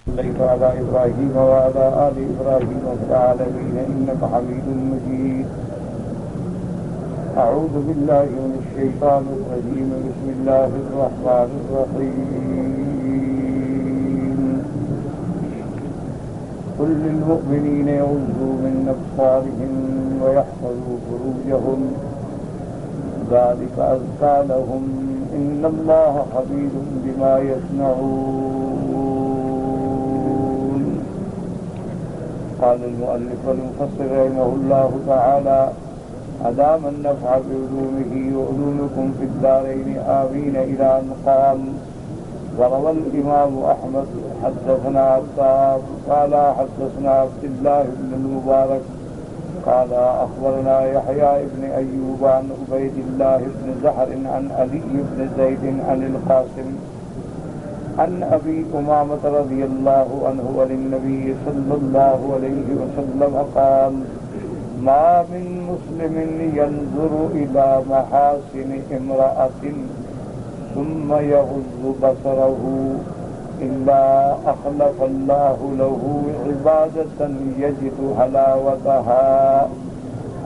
صليت على إبراهيم وعلى آل إبراهيم في العالمين إنك حميد مجيد. أعوذ بالله من الشيطان الرجيم. بسم الله الرحمن الرحيم. قل للمؤمنين يغضوا من أبصارهم ويحفظوا فروجهم ذلك أزكى لهم إن الله خبير بما يصنعون. قال المؤلف المفسر رحمه الله تعالى أدام النفع بعلومه وعلومكم في الدارين آمين إلى أن قال وروى الإمام أحمد حدثنا عطاف قال حدثنا عبد الله بن المبارك قال أخبرنا يحيى بن أيوب عن عبيد الله بن زهر عن علي بن زيد عن القاسم عن أبي أمامة رضي الله عنه عن النبي صلى الله عليه وسلم قال ما من مسلم ينظر إلى محاسن امرأة ثم يغض بصره إلا أخلف الله له عبادة يجد حلاوتها.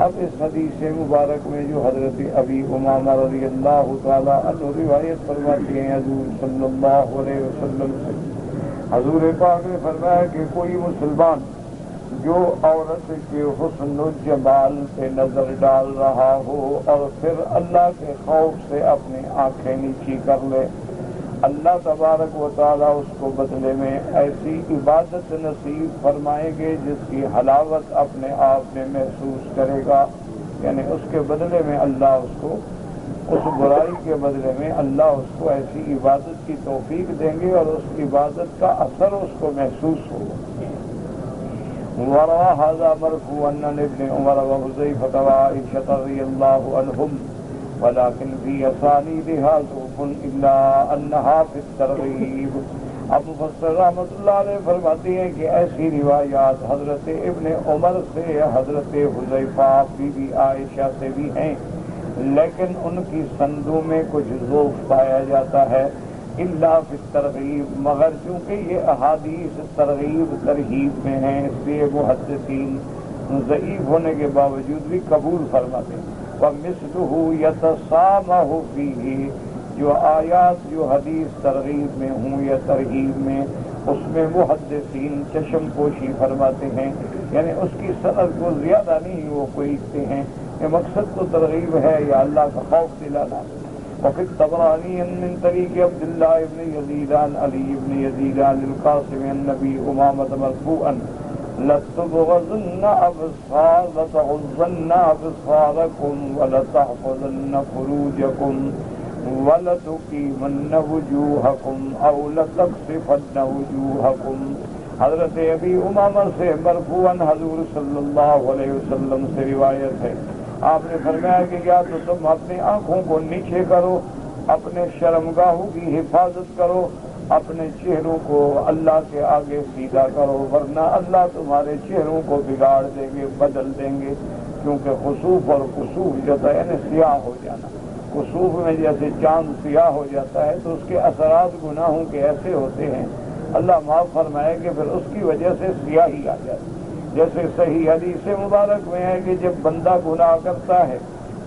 اب اس حدیث مبارک میں جو حضرت ابی امامہ رضی اللہ تعالیٰ عنہ روایت فرماتے ہیں حضور صلی اللہ علیہ وسلم سے، حضور پاک نے فرمایا کہ کوئی مسلمان جو عورت کے حسن و جمال پہ نظر ڈال رہا ہو اور پھر اللہ کے خوف سے اپنی آنکھیں نیچی کر لے، اللہ تبارک و تعالیٰ اس کو بدلے میں ایسی عبادت نصیب فرمائیں گے جس کی حلاوت اپنے آپ میں محسوس کرے گا. یعنی اس کے بدلے میں اللہ اس کو، اس برائی کے بدلے میں اللہ اس کو ایسی عبادت کی توفیق دیں گے اور اس عبادت کا اثر اس کو محسوس ہوگا. وروى هذا مرفوعا عن ابن عمر وحذيفة وعائشة رضي الله عنهم ولكن في أسانيدها ضعف إلا أنها في الترغيب. اب مفسر رحمۃ اللہ علیہ فرماتے ہیں کہ ایسی روایات حضرت ابن عمر سے، حضرت حذیفہ بی بی عائشہ سے بھی ہیں، لیکن ان کی سندوں میں کچھ ضعف پایا جاتا ہے. الا فی الترغیب، مگر چونکہ یہ احادیث ترغیب ترہیب میں ہیں اس لیے محدثین ضعیف ہونے کے باوجود بھی قبول فرماتے ہیں. ومثلہ یتسامح فیہ، جو آیات جو حدیث ترغیب میں ہوں یا ترہیب میں، اس میں محدثین چشم پوشی فرماتے ہیں، یعنی اس کی سند کو زیادہ نہیں وہ کوئیتے ہیں کہ مقصد تو ترغیب ہے یا اللہ کا خوف دلانا. وفي الطبراني من طريق عبد الله بن يزيد عن علي بن يزيد عن القاسم عن النبي أمامة مرفوعا لتبغضن أبصاركم ولتحفظن فروجكم ولتقيمن وجوهكم أو لتخسفن وجوهكم. حضرت ابی امامہ سے مرفوعاً حضور صلی اللہ علیہ وسلم سے روایت ہے، آپ نے فرمایا کہ کیا تو تم اپنی آنکھوں کو نیچے کرو، اپنے شرمگاہوں کی حفاظت کرو، اپنے چہروں کو اللہ کے آگے سیدھا کرو، ورنہ اللہ تمہارے چہروں کو بگاڑ دیں گے، بدل دیں گے. کیونکہ خسوف اور کسوف جو ہے یعنی سیاہ ہو جانا، کسوف میں جیسے چاند سیاہ ہو جاتا ہے تو اس کے اثرات گناہوں کے ایسے ہوتے ہیں، اللہ معاف فرمائے کہ پھر اس کی وجہ سے سیاہی آ جاتی. جیسے صحیح حدیث مبارک میں ہے کہ جب بندہ گناہ کرتا ہے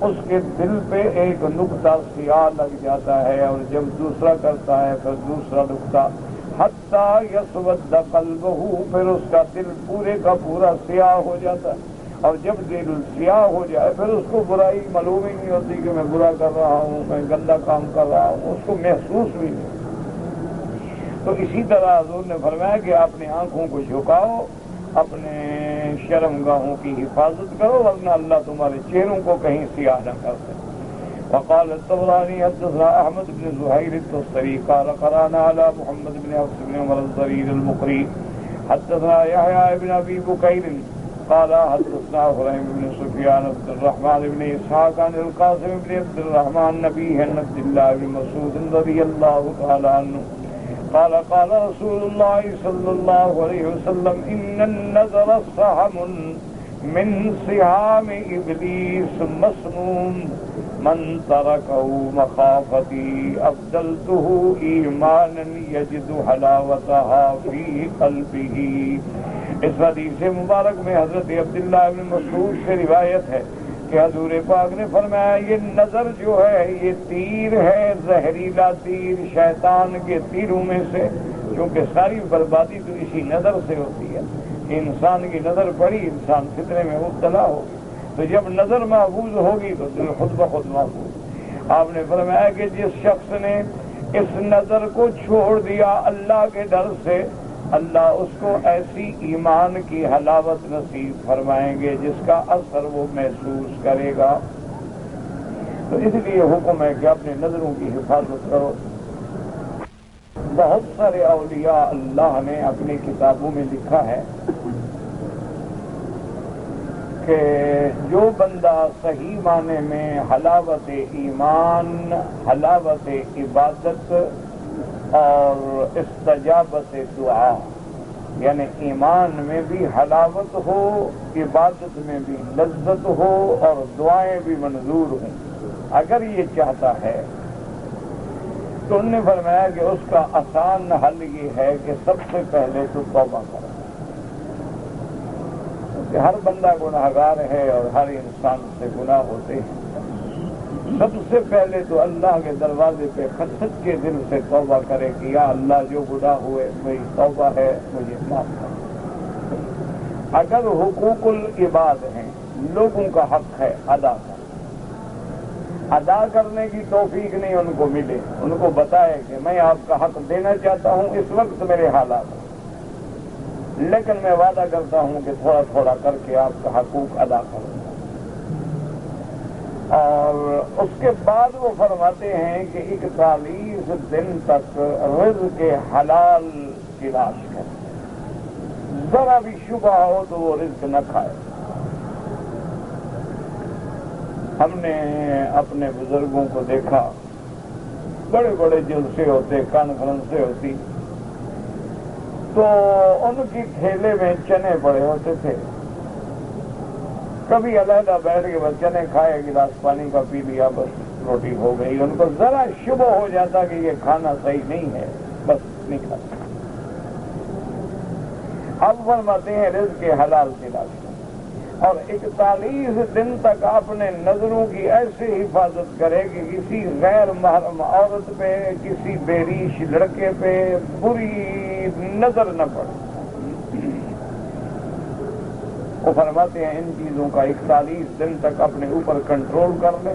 اس کے دل پہ ایک نقطہ سیاہ لگ جاتا ہے، اور جب دوسرا کرتا ہے پھر دوسرا نقطہ، حتیٰ یسود قلبہ، پھر اس کا دل پورے کا پورا سیاہ ہو جاتا ہے. اور جب دل سیاہ ہو جائے پھر اس کو برائی معلوم ہی نہیں ہوتی کہ میں برا کر رہا ہوں، میں گندا کام کر رہا ہوں، اس کو محسوس بھی نہیں. تو اسی طرح حضور نے فرمایا کہ اپنی آنکھوں کو جھکاؤ، اپنے شرمگاہوں کی حفاظت کرو، ورنہ اللہ تمہارے چہروں کو کہیں سیاہ نہ کر دے. وقال الطبراني حدثنا احمد بن زهير التستري قال قرانا على محمد بن حفص بن عمر الضرير المقري حدثنا يحيى بن ابي بكير قال حدثنا ابراهيم بن سفيان عبد الرحمن بن اسحاق عن القاسم بن عبد الرحمن نبي عن عبد الله بن مسعود رضي الله تعالى عنه قال قال رسول الله صلى الله عليه وسلم إن النظر سهم من سهام ابلیس مسموم من ترکه مخافتی ابدلته ایمانا یجد حلاوتها فی قلبه۔ اس حدیث مبارک میں حضرت عبداللہ بن مسعود سے روایت ہے کہ حضور پاک نے فرمایا یہ نظر جو ہے یہ تیر ہے، زہریلا تیر شیطان کے تیروں میں سے، کیونکہ ساری بربادی تو اسی نظر سے ہوتی ہے۔ انسان کی نظر پڑی انسان فتنے میں مبتلا ہوگی، تو جب نظر محفوظ ہوگی تو دل خود بخود محفوظ۔ آپ نے فرمایا کہ جس شخص نے اس نظر کو چھوڑ دیا اللہ کے ڈر سے، اللہ اس کو ایسی ایمان کی حلاوت نصیب فرمائیں گے جس کا اثر وہ محسوس کرے گا۔ تو اس لیے حکم ہے کہ اپنے نظروں کی حفاظت کرو۔ بہت سارے اولیاء اللہ نے اپنی کتابوں میں لکھا ہے کہ جو بندہ صحیح معنی میں حلاوت ایمان، حلاوت عبادت اور استجابت دعا، یعنی ایمان میں بھی حلاوت ہو، عبادت میں بھی لذت ہو اور دعائیں بھی منظور ہوں، اگر یہ چاہتا ہے تو انہوں نے فرمایا کہ اس کا آسان حل یہ ہے کہ سب سے پہلے تو توبہ کرے۔ کہ ہر بندہ گناہگار ہے اور ہر انسان سے گناہ ہوتے ہیں۔ سب سے پہلے تو اللہ کے دروازے پہ خطت کے دل سے توبہ کرے کہ یا اللہ جو گناہ ہوئے میری توبہ ہے، مجھے معاف کر۔ اگر حقوق العباد ہیں، لوگوں کا حق ہے، ادا کر۔ ادا کرنے کی توفیق نہیں ان کو ملے، ان کو بتائے کہ میں آپ کا حق دینا چاہتا ہوں، اس وقت میرے حالات ہیں، لیکن میں وعدہ کرتا ہوں کہ تھوڑا تھوڑا کر کے آپ کا حقوق ادا کروں۔ اور اس کے بعد وہ فرماتے ہیں کہ 41 دن تک رزق حلال کی تلاش کرے، ذرا بھی شبہ ہو تو وہ رزق نہ کھائے۔ ہم نے اپنے بزرگوں کو دیکھا، بڑے بڑے جلسے ہوتے، کانفرنسیں ہوتی، تو ان کی تھیلے میں چنے پڑے ہوتے تھے، کبھی علیحدہ بیٹھ کے بس چنے کھائے، گلاس پانی کا پی لیا، بس روٹی ہو گئی۔ ان کو ذرا شبہ ہو جاتا کہ یہ کھانا صحیح نہیں ہے، بس نہیں کھاتا۔ اب فرماتے ہیں رزق حلال تلاش، اور 41 دن تک اپنے نظروں کی ایسے حفاظت کرے کہ کسی غیر محرم عورت پہ، کسی بیریش لڑکے پہ بری نظر نہ پڑے۔ وہ فرماتے ہیں ان چیزوں کا 41 دن تک اپنے اوپر کنٹرول کر لے،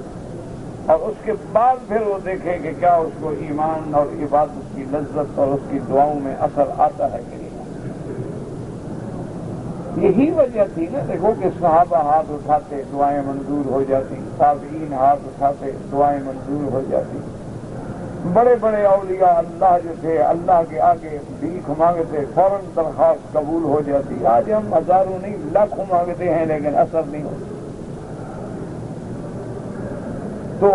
اور اس کے بعد پھر وہ دیکھے کہ کیا اس کو ایمان اور عبادت کی لذت اور اس کی دعاؤں میں اثر آتا ہے کہ نہیں۔ یہی وجہ تھی نا، دیکھو کہ صحابہ ہاتھ اٹھاتے دعائیں منظور ہو جاتی، تابعین ہاتھ اٹھاتے دعائیں منظور ہو جاتی، بڑے بڑے اولیاء اللہ جو تھے اللہ کے آگے بھیک مانگتے فوراً درخواست قبول ہو جاتی۔ آج ہم ہزاروں نہیں لاکھوں مانگتے ہیں لیکن اثر نہیں ہوتا۔ تو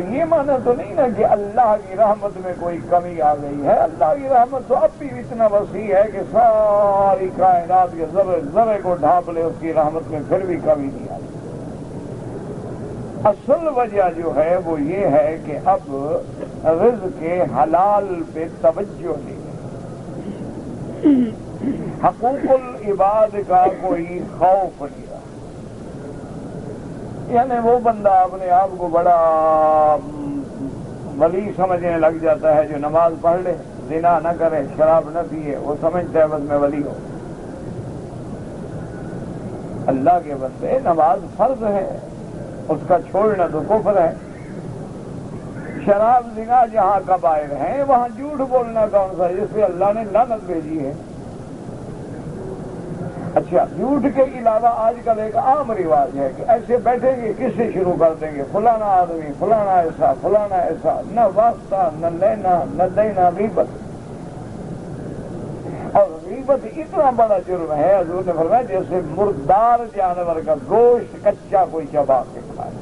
یہ معنی تو نہیں نا کہ اللہ کی رحمت میں کوئی کمی آ گئی ہے، اللہ کی رحمت تو اب بھی اتنا وسیع ہے کہ ساری کائنات کے ذرے ذرے کو ڈھانپ لے، اس کی رحمت میں پھر بھی کمی نہیں آئی۔ اصل وجہ جو ہے وہ یہ ہے کہ اب رزق حلال پہ توجہ نہیں، حقوق العباد کا کوئی خوف نہیں رہا۔ یعنی وہ بندہ اپنے آپ کو بڑا ولی سمجھنے لگ جاتا ہے جو نماز پڑھ لے، زنا نہ کرے، شراب نہ پیے، وہ سمجھتا ہے بس میں ولی ہوں۔ اللہ کے بندے نماز فرض ہے، اس کا چھوڑنا تو کفر ہے۔ شراب زنا جہاں کبائر ہیں وہاں جھوٹ بولنا کون سا، جس پہ اللہ نے لعنت بھیجی ہے۔ اچھا، جھوٹ کے علاوہ آج کل ایک عام رواج ہے کہ ایسے بیٹھیں گے، کس سے شروع کر دیں گے، فلانا آدمی، فلانا ایسا، فلانا ایسا، نہ واسطہ نہ لینا نہ دینا، غیبت۔ اور غیبت اتنا بڑا جرم ہے، حضور نے فرمایا جیسے مردار جانور کا گوشت کچا کوئی چبا کے کھائے۔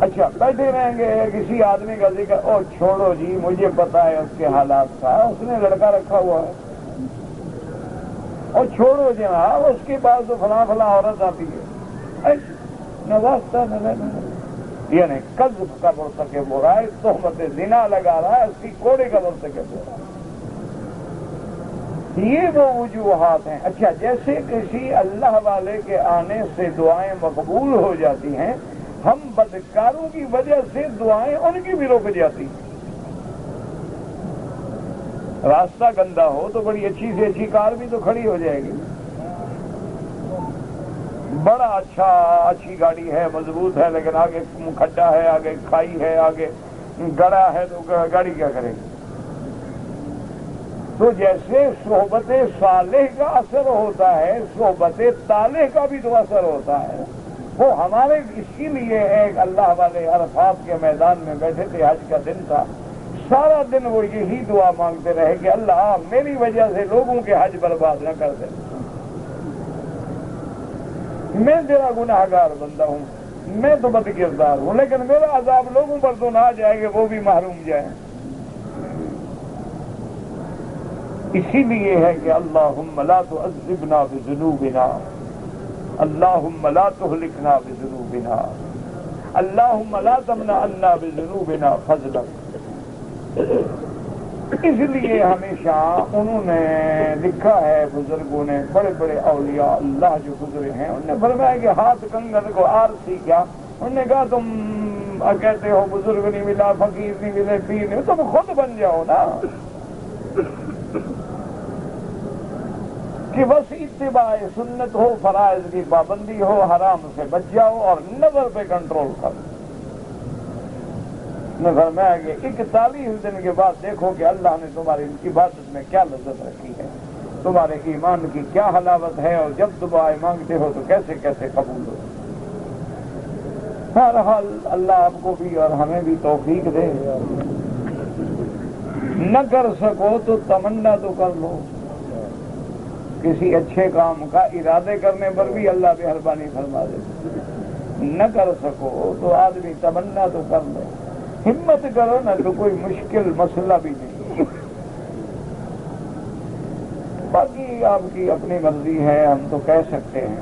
اچھا، بیٹھے رہیں گے، کسی آدمی کا ذکر، او چھوڑو جی مجھے پتا ہے اس کے حالات کا، اس نے لڑکا رکھا ہوا ہے، اور چھوڑو جناب اس کے پاس تو فلاں فلاں عورت آتی ہے، نہ واسطہ نہ یعنی قذف کا مرتکب ہو رہا ہے، تہمت زنا لگا رہا ہے، اس کی کوڑے کا مرتکب ہو رہا ہے۔ یہ وہ وجوہات ہیں۔ اچھا، جیسے کسی اللہ والے کے آنے سے دعائیں مقبول ہو جاتی ہیں، ہم بدکاروں کی وجہ سے دعائیں ان کی بھی رک جاتی ہیں۔ راستہ گندا ہو تو بڑی اچھی سے اچھی کار بھی تو کھڑی ہو جائے گی، بڑا اچھی گاڑی ہے، مضبوط ہے، لیکن آگے کھڈا ہے، آگے کھائی ہے، آگے گڑا ہے، تو گاڑی کیا کرے گی؟ تو جیسے صحبت صالح کا اثر ہوتا ہے، صحبت طالح کا بھی تو اثر ہوتا ہے۔ وہ ہمارے اسی لیے ایک اللہ والے عرفات کے میدان میں بیٹھے تھے، حج کا دن تھا، سارا دن وہ یہی دعا مانگتے رہے کہ اللہ میری وجہ سے لوگوں کے حج برباد نہ کر دے، میں تیرا گناہ گار بندہ ہوں، میں تو بد کردار ہوں، لیکن میرا عذاب لوگوں پر تو نہ آ جائے کہ وہ بھی محروم جائیں۔ اسی لیے ہے کہ اللہم لا تعذبنا بذنوبنا، اللہم لا تہلکنا بذنوبنا، اللہم لا تمنعنا بذنوبنا فضلک۔ اس لیے ہمیشہ انہوں نے لکھا ہے، بزرگوں نے، بڑے بڑے اولیاء اللہ جو گزرے ہیں، انہوں نے فرمایا کہ ہاتھ کنگن کو آرسی کیا، انہوں نے کہا تم کہتے ہو بزرگ نہیں ملا، فقیر نہیں ملے، پیر نہیں، تم خود بن جاؤ نا، کہ بس اتباع سنت ہو، فرائض کی پابندی ہو، حرام سے بچ جاؤ اور نظر پہ کنٹرول کرو۔ میں فرمایا کہ 41 دن کے بعد دیکھو کہ اللہ نے تمہاری عبادت میں کیا لذت رکھی ہے، تمہارے ایمان کی کیا حلاوت ہے، اور جب دعائیں مانگتے ہو تو کیسے کیسے قبول ہو۔ بہرحال اللہ آپ کو بھی اور ہمیں بھی توفیق دے۔ نہ کر سکو تو تمنا تو کر لو، کسی اچھے کام کا ارادے کرنے پر بھی اللہ مہربانی فرما دے۔ نہ کر سکو تو آدمی تمنا تو کر لو، ہمت کرو نا، تو کوئی مشکل مسئلہ بھی نہیں۔ باقی آپ کی اپنی مرضی ہے، ہم تو کہہ سکتے ہیں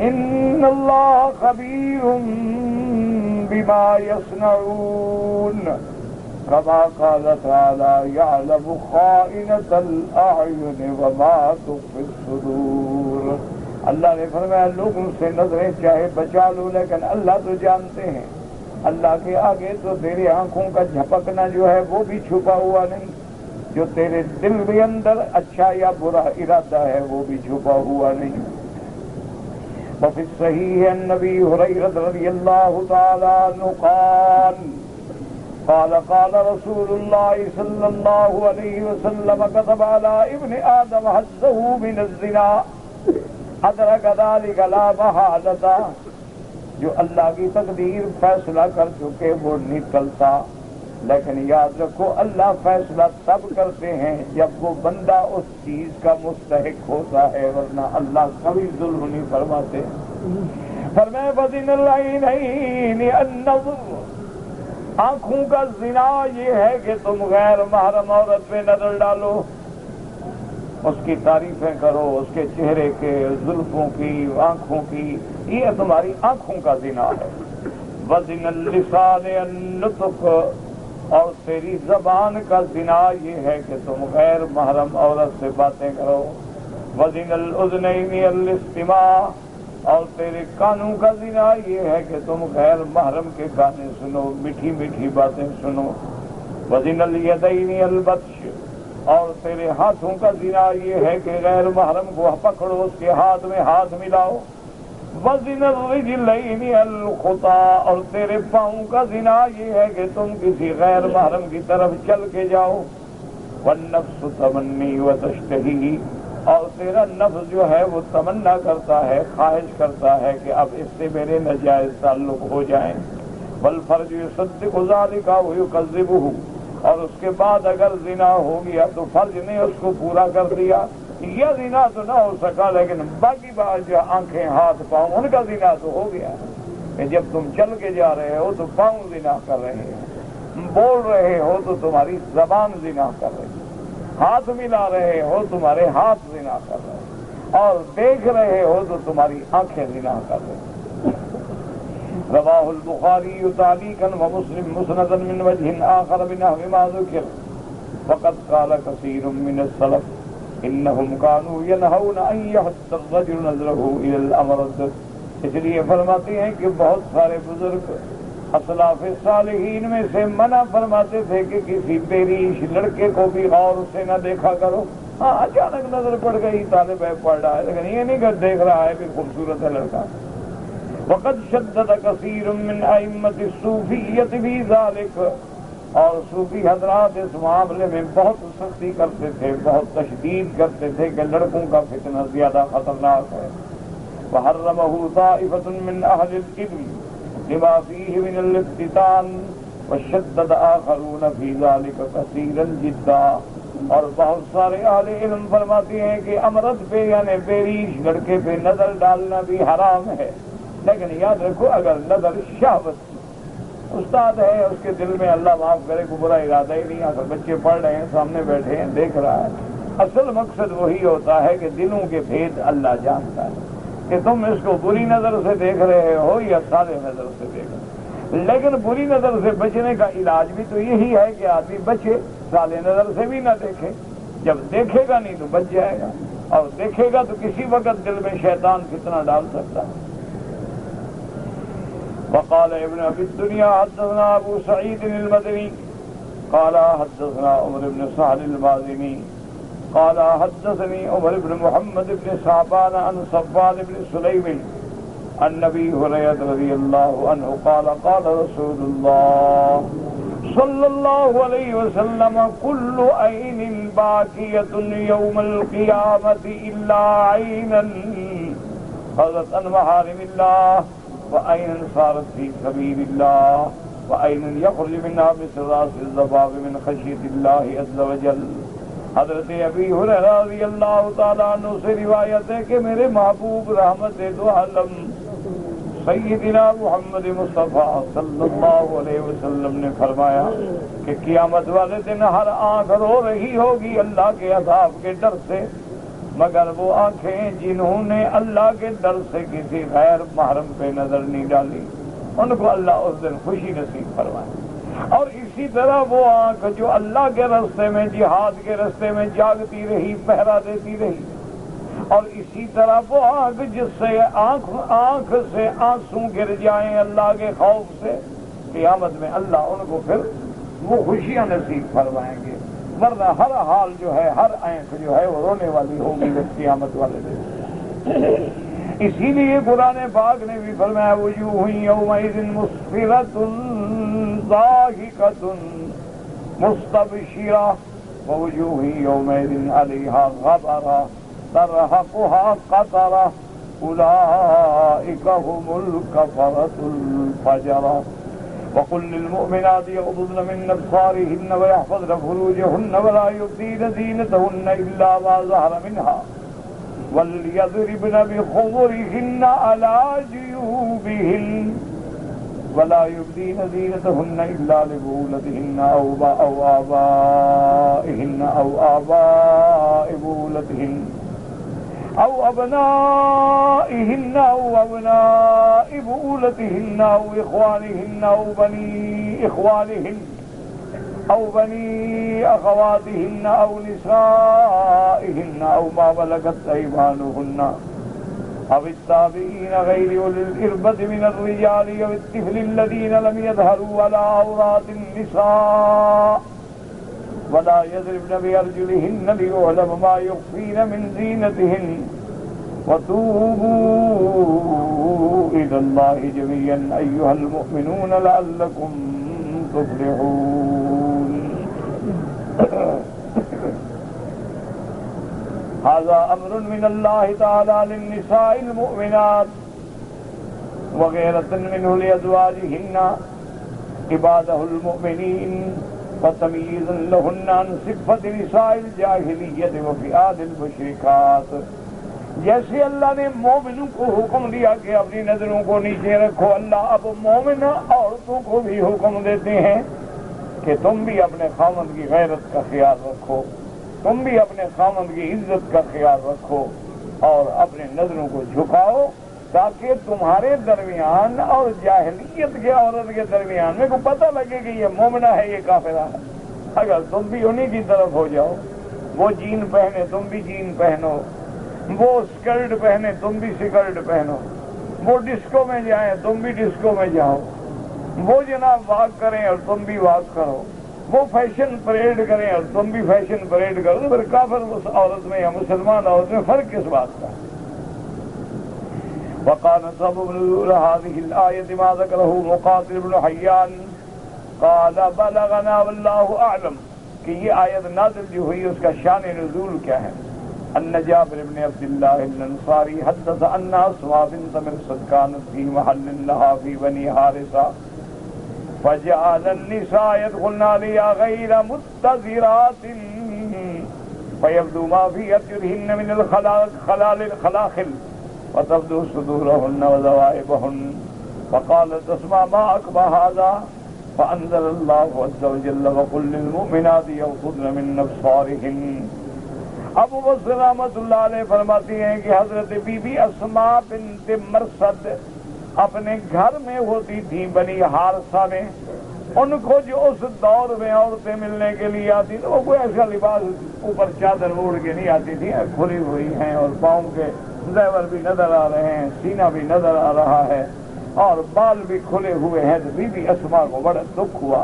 ان اللہ خبیر بما یصنعون، کما قال تعالی یعلم خائنۃ الاعین وما تخفی الصدور۔ اللہ نے فرمایا لوگوں سے نظریں چاہے بچا لو، لیکن اللہ تو جانتے ہیں، اللہ کے آگے تو تیری آنکھوں کا جھپکنا جو ہے وہ بھی چھپا ہوا نہیں، جو تیرے دل کے اندر اچھا یا برا ارادہ ہے وہ بھی چھپا ہوا نہیں۔ وفی الصحیح النبی ہریرہ رضی اللہ تعالی عنہ قال رسول اللہ صلی اللہ علیہ وسلم كتب على ابن آدم حظه من الزنا ادرک ذلك لا محالۃ۔ جو اللہ کی تقدیر فیصلہ کر چکے وہ نکلتا، لیکن یاد رکھو اللہ فیصلہ تب کرتے ہیں جب وہ بندہ اس چیز کا مستحق ہوتا ہے، ورنہ اللہ کبھی ظلم نہیں فرماتے۔ فرمایا فَزِنَ الْعَيْنَيْنِ النَّظْرُ، آنکھوں کا زنا یہ ہے کہ تم غیر محرم عورت پہ نظر ڈالو، اس کی تعریفیں کرو، اس کے چہرے کے، زلفوں کی، آنکھوں کی، یہ تمہاری آنکھوں کا زنا ہے۔ وَزِنَ اللِّسَانِ النُّطْقُ، اور تیری زبان کا زنا یہ ہے کہ تم غیر محرم عورت سے باتیں کرو۔ وَزِنَ الْأُذْنَيْنِ الْإِسْتِمَاعُ، اور تیرے کانوں کا زنا یہ ہے کہ تم غیر محرم کے گانے سنو، میٹھی میٹھی باتیں سنو۔ وَزِنَ الْيَدَيْنِ الْبَطْشُ، اور تیرے ہاتھوں کا زنا یہ ہے کہ غیر محرم کو پکڑو، اس کے ہاتھ میں ہاتھ ملاؤ۔ وَزِنَ الرِّجْلَيْنِ الْخُطَىٰ، اور تیرے پاؤں کا زنا یہ ہے کہ تم کسی غیر محرم کی طرف چل کے جاؤ۔ وَالنَّفْسُ تَمَنِّي وَتَشْتَهِي، اور تیرا نفس جو ہے وہ تمنا کرتا ہے، خواہش کرتا ہے کہ اب اس سے میرے ناجائز تعلق ہو جائیں۔ وَالْفَرْجُ يُصَدِّقُ ذَلِكَ وَيُكَذِّبُهُ، اور اس کے بعد اگر زنا ہو گیا تو فرج نے اس کو پورا کر دیا، یہ زنا تو نہ ہو سکا لیکن باقی بات جو آنکھیں، ہاتھ، پاؤں، ان کا زنا تو ہو گیا کہ جب تم چل کے جا رہے ہو تو پاؤں زنا کر رہے ہیں، بول رہے ہو تو تمہاری زبان زنا کر رہی ہے، ہاتھ ملا رہے ہو تمہارے ہاتھ زنا کر رہے ہیں۔ اور دیکھ رہے ہو تو تمہاری آنکھیں زنا کر رہی. رواہ البخاری تعلیقا ومسلم مسندا من وجه آخر بنحو ما ذکر. فقد قال كثير من السلف انهم كانوا ينهون ان يحد الرجل نظره الى الامرد. اس لیے فرماتے ہیں کہ بہت سارے بزرگ اسلاف صالحین میں سے منع فرماتے تھے کہ کسی بیریش لڑکے کو بھی غور سے نہ دیکھا کرو. ہاں اچانک نظر پڑ گئی طالب ہے پڑھ رہا ہے لیکن یہ نہیں کہ دیکھ رہا ہے کہ خوبصورت ہے لڑکا. وقد شدد كثير من ائمة الصوفیة في ذلك. اور صوفی حضرات اس معاملے میں بہت سختی کرتے تھے, بہت تشدید کرتے تھے کہ لڑکوں کا فتنہ زیادہ خطرناک ہے. وحرمه طائفة من اهل العلم لما فيه من الافتتان وشدد آخرون في ذلك كثيرا جدا. اور بہت سارے اہل علم فرماتے ہیں کہ امرد پہ یعنی بیریش لڑکے پہ نظر ڈالنا بھی حرام ہے, لیکن یاد رکھو اگر نظر شہوت. استاد ہے اس کے دل میں اللہ معاف کرے کو برا ارادہ ہی نہیں, اگر بچے پڑھ رہے ہیں سامنے بیٹھے ہیں دیکھ رہا ہے, اصل مقصد وہی ہوتا ہے کہ دلوں کے بھید اللہ جانتا ہے کہ تم اس کو بری نظر سے دیکھ رہے ہو یا صالح نظر سے دیکھ رہے ہو. لیکن بری نظر سے بچنے کا علاج بھی تو یہی ہے کہ آدمی بچے, صالح نظر سے بھی نہ دیکھے. جب دیکھے گا نہیں تو بچ جائے گا, اور دیکھے گا تو کسی وقت دل میں شیطان فتنہ ڈال سکتا ہے. وقال ابن ابي الدنيا حدثنا ابو سعيد المدني قال حدثنا عمر بن سعد المازني قال حدثني عمر بن محمد بن صعبان عن صفوان بن سليم عن ابي هريره رضي الله عنه قال قال رسول الله صلى الله عليه وسلم كل عين باكية يوم القيامة إلا عينا خرجت عن محارم الله وعين صارت في سبيل الله وعين يخرج منها مثل راس الذباب من خشية الله عز وجل. حضرت ابی ہریرہ رضی اللہ تعالیٰ عنہ سے روایت ہے کہ میرے محبوب رحمت دو عالم سیدنا محمد مصطفیٰ صلی اللہ علیہ وسلم نے فرمایا کہ قیامت والے دن ہر آنکھ رو رہی ہوگی اللہ کے عذاب کے ڈر سے, مگر وہ آنکھیں جنہوں نے اللہ کے ڈر سے کسی غیر محرم پہ نظر نہیں ڈالی ان کو اللہ اس دن خوشی نصیب فرمائے. اور اسی طرح وہ آنکھ جو اللہ کے راستے میں جہاد کے راستے میں جاگتی رہی پہرا دیتی رہی, اور اسی طرح وہ آنکھ جس سے آنکھ سے آنسو گر جائیں اللہ کے خوف سے, قیامت میں اللہ ان کو پھر وہ خوشیاں نصیب فرمائیں گے. ورنہ ہر حال جو ہے ہر آنکھ جو ہے وہ رونے والی ہوگی قیامت والے دن. اسی لیے قرآن پاک نے بھی فرمایا وجوہ یومئذ مسفرۃ ضاحکۃ مستبشرہ ووجوہ یومئذ علیہا غبرہ ترہقها قطرہ اولئک هم الکفرۃ الفجرہ. وقل للمؤمنات يغضضن من أبصارهن ويحفظن فروجهن ولا يبدين زينتهن إلا ما ظهر منها وليضربن بخمرهن على جيوبهن ولا يبدين زينتهن إلا لبعولتهن أو آبائهن أو آباء بعولتهن أو أبنائهن أو أبناء بعولتهن أو إخوانهن أو بني إخوانهن أو بني أخواتهن أو نسائهن أو ما ملكت أيمانهن أو التابعين غير أولي الإربة من الرجال أو الطفل الذين لم يظهروا على عورات النساء ولا يضربن بأرجلهن ليعلم ما يخفين من زينتهن وتوبوا إلى الله جميعا أيها المؤمنون لعلكم تفلحون. هذا أمر من الله تعالى للنساء المؤمنات وغيرة منه لأزواجهن عباده المؤمنين وتمييزا لهن عن صفة نساء الجاهلية وفئات المشركات. جیسے اللہ نے مومنوں کو حکم دیا کہ اپنی نظروں کو نیچے رکھو, اللہ اب مومن عورتوں کو بھی حکم دیتے ہیں کہ تم بھی اپنے خاوند کی غیرت کا خیال رکھو, تم بھی اپنے خاوند کی عزت کا خیال رکھو, اور اپنے نظروں کو جھکاؤ تاکہ تمہارے درمیان اور جاہلیت کے عورت کے درمیان میں کو پتہ لگے کہ یہ مومنہ ہے یہ کافرہ ہے۔ اگر تم بھی انہی کی طرف ہو جاؤ، وہ جین پہنے تم بھی جین پہنو، وہ اسکرٹ پہنے تم بھی اسکرٹ پہنو، وہ ڈسکو میں جائیں تم بھی ڈسکو میں جاؤ، وہ جناب واک کریں اور تم بھی واک کرو، وہ فیشن پریڈ کریں اور تم بھی فیشن پریڈ کرو، تو پھر کافر اس عورت میں یا مسلمان عورت میں فرق کس بات کا؟ وقال سبب نزول هذه الآية ما ذكره مقاتل بن حيان قال بلغنا والله أعلم کہ یہ آیت نازل جو ہوئی اس کا شان نزول کیا ہے؟ ان جابر بن عبد الله الانصاری حدث ان اسماء بنت مرصد كانت في محل لها في بني حارثة فجعل النساء يدخلن عليها غير متزرات فيبدو ما في أثرهن من الخلاخل وتبدو صدورهن وذوائبهن فقالت اسماء ما أكبر هذا فأنزل الله عز وجل وقل للمؤمنات يغضضن من أبصارهن۔ ابو بصر رحمۃ اللہ علیہ فرماتی ہیں کہ حضرت بی بی اسماء بنت مرصد اپنے گھر میں ہوتی تھی بنی حارثہ میں، ان کو جو اس دور میں عورتیں ملنے کے لیے آتی تو وہ کوئی ایسا لباس اوپر چادر اوڑھ کے نہیں آتی تھی، کھلی ہوئی ہیں اور پاؤں کے زیور بھی نظر آ رہے ہیں، سینہ بھی نظر آ رہا ہے اور بال بھی کھلے ہوئے ہیں، تو بی بی اسماء کو بڑا دکھ ہوا۔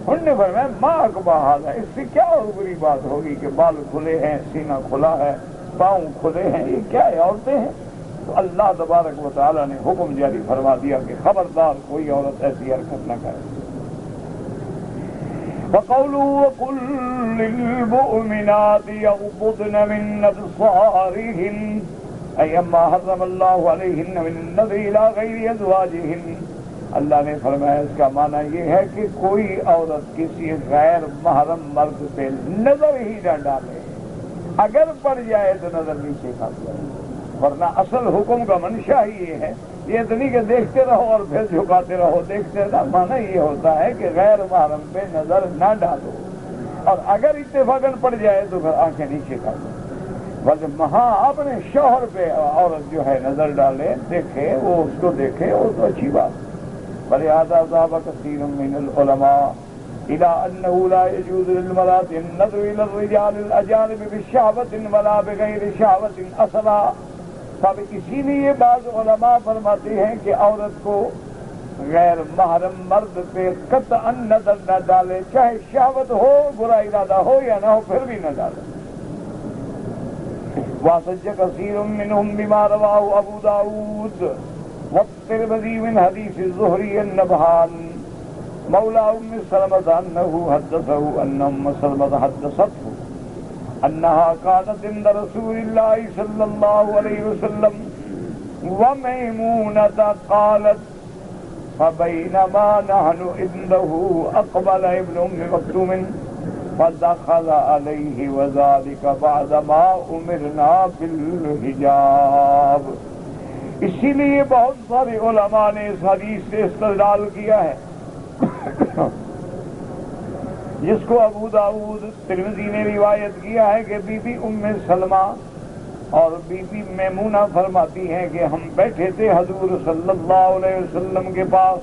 انہوں نے فرمایا ما اکبر ھذا، اس سے کیا اور بری بات ہوگی کہ بال کھلے ہیں، سینہ کھلا ہے، پاؤں کھلے ہیں، یہ کیا ہے عورتیں ہیں؟ تو اللہ تبارک و تعالیٰ نے حکم جاری فرما دیا کہ خبردار کوئی عورت ایسی حرکت نہ کرے۔ وَقَوْلُهُ وَقُلْ لِلْمُؤْمِنَاتِ يَغْضُضْنَ مِنْ أَبْصَارِهِنَّ أي أما حرم اللہ علیہن من النظر إلى غیر ازواجہن۔ اللہ نے فرمایا اس کا معنی یہ ہے کہ کوئی عورت کسی غیر محرم مرد پہ نظر ہی نہ ڈالے، اگر پڑ جائے تو نظر نیچے کر دے، ورنہ اصل حکم کا منشا ہی یہ ہے، یہ تو نہیں کہ دیکھتے رہو اور پھر جھکاتے رہو، دیکھتے رہو معنی یہ ہوتا ہے کہ غیر محرم پہ نظر نہ ڈالو، اور اگر اتفاقاً پڑ جائے تو پھر آنکھیں نیچے کر دو۔ ہاں اپنے شوہر پہ عورت جو ہے نظر ڈالے، دیکھے، وہ اس کو دیکھے، وہ تو اچھی بات۔ ولہذا ذهب كثير من العلماء الى انه لا يجوز للمرأة النظر الى الرجال الاجانب بشهوة ولا بغیر شهوة اصلا۔ تب اسی لیے بعض علماء فرماتے ہیں کہ عورت کو غیر محرم مرد پہ قطعا نظر نہ ڈالے، چاہے شہوت ہو، برا ارادہ ہو یا نہ ہو، پھر بھی نہ ڈالے۔ وَاحْتَجَّ كَثِيرٌ مِّنْهُمْ بِمَا رَوَاهُ أَبُو دَاوُودَ وَالتِّرْمِذِيُّ مِنْ حَدِيثِ الزُّهْرِيِّ النَّبْهَانِ مَوْلَىٰ أُمِّ سَلَمَةَ أَنَّهُ حَدَّثَهُ أَنَّ أُمَّ سَلَمَةَ حَدَّثَتْهُ أَنَّهَا كَانَتْ عِندَ رَسُولِ اللَّهِ صَلَّى اللَّهُ عَلَيْهِ وسلم وَمَيْمُونَةَ قَالَتْ فَبَيْنَمَا نَحْنُ عِندَهُ أَقْبَلَ ابْنُ أُمِّ مَكْتُومٍ فدخل علیہ وذالک بعدما امرنا بالحجاب۔ اسی لیے بہت سارے علماء نے اس حدیث سے استدلال کیا ہے، جس کو ابو داؤد ترمذی نے روایت کیا ہے کہ بی بی ام سلمہ اور بی بی میمونہ فرماتی ہیں کہ ہم بیٹھے تھے حضور صلی اللہ علیہ وسلم کے پاس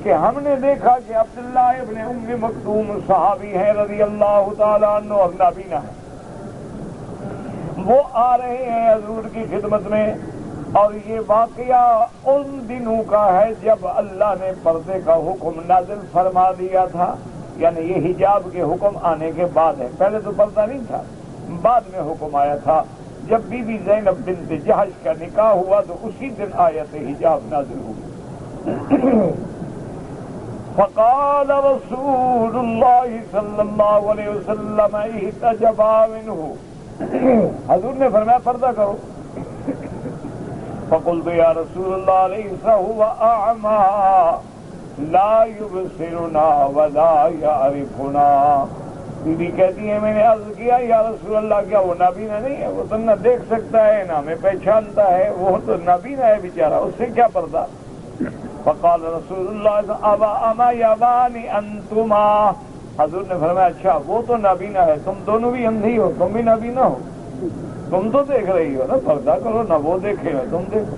کہ ہم نے دیکھا کہ عبداللہ ابن ام مکتوم صحابی ہیں رضی اللہ تعالیٰ عنہ اور نابینا ہیں، وہ آ رہے ہیں حضور کی خدمت میں، اور یہ واقعہ ان دنوں کا ہے جب اللہ نے پردے کا حکم نازل فرما دیا تھا، یعنی یہ حجاب کے حکم آنے کے بعد ہے، پہلے تو پردہ نہیں تھا، بعد میں حکم آیا تھا۔ جب بی بی زینب بنت جحش کا نکاح ہوا تو اسی دن آیت حجاب نازل ہوئی۔ فقال رسول اللہ صلی اللہ علیہ وسلم احتجبا منہ، حضور نے فرمایا پردہ کرو۔ فقلت یا رسول اللہ لیس هو اعمی لا یبصرنا ولا یعرفنا۔ بی بی کہتی ہیں میں نے عرض کیا یا رسول اللہ کیا وہ نابینا نہیں ہے؟ وہ تو نہ دیکھ سکتا ہے نہ ہمیں پہچانتا ہے، وہ تو نابینا ہے بیچارہ، اس سے کیا پردہ؟ فقال رسول اللہ اما یابان انتما، حضور نے فرمایا اچھا وہ تو نابینا ہے، تم دونوں بھی اندھی ہو، تم بھی نابینا ہو؟ تم تو دیکھ رہی ہو نا، پردہ کرو نہ وہ دیکھے نہ تم دیکھو۔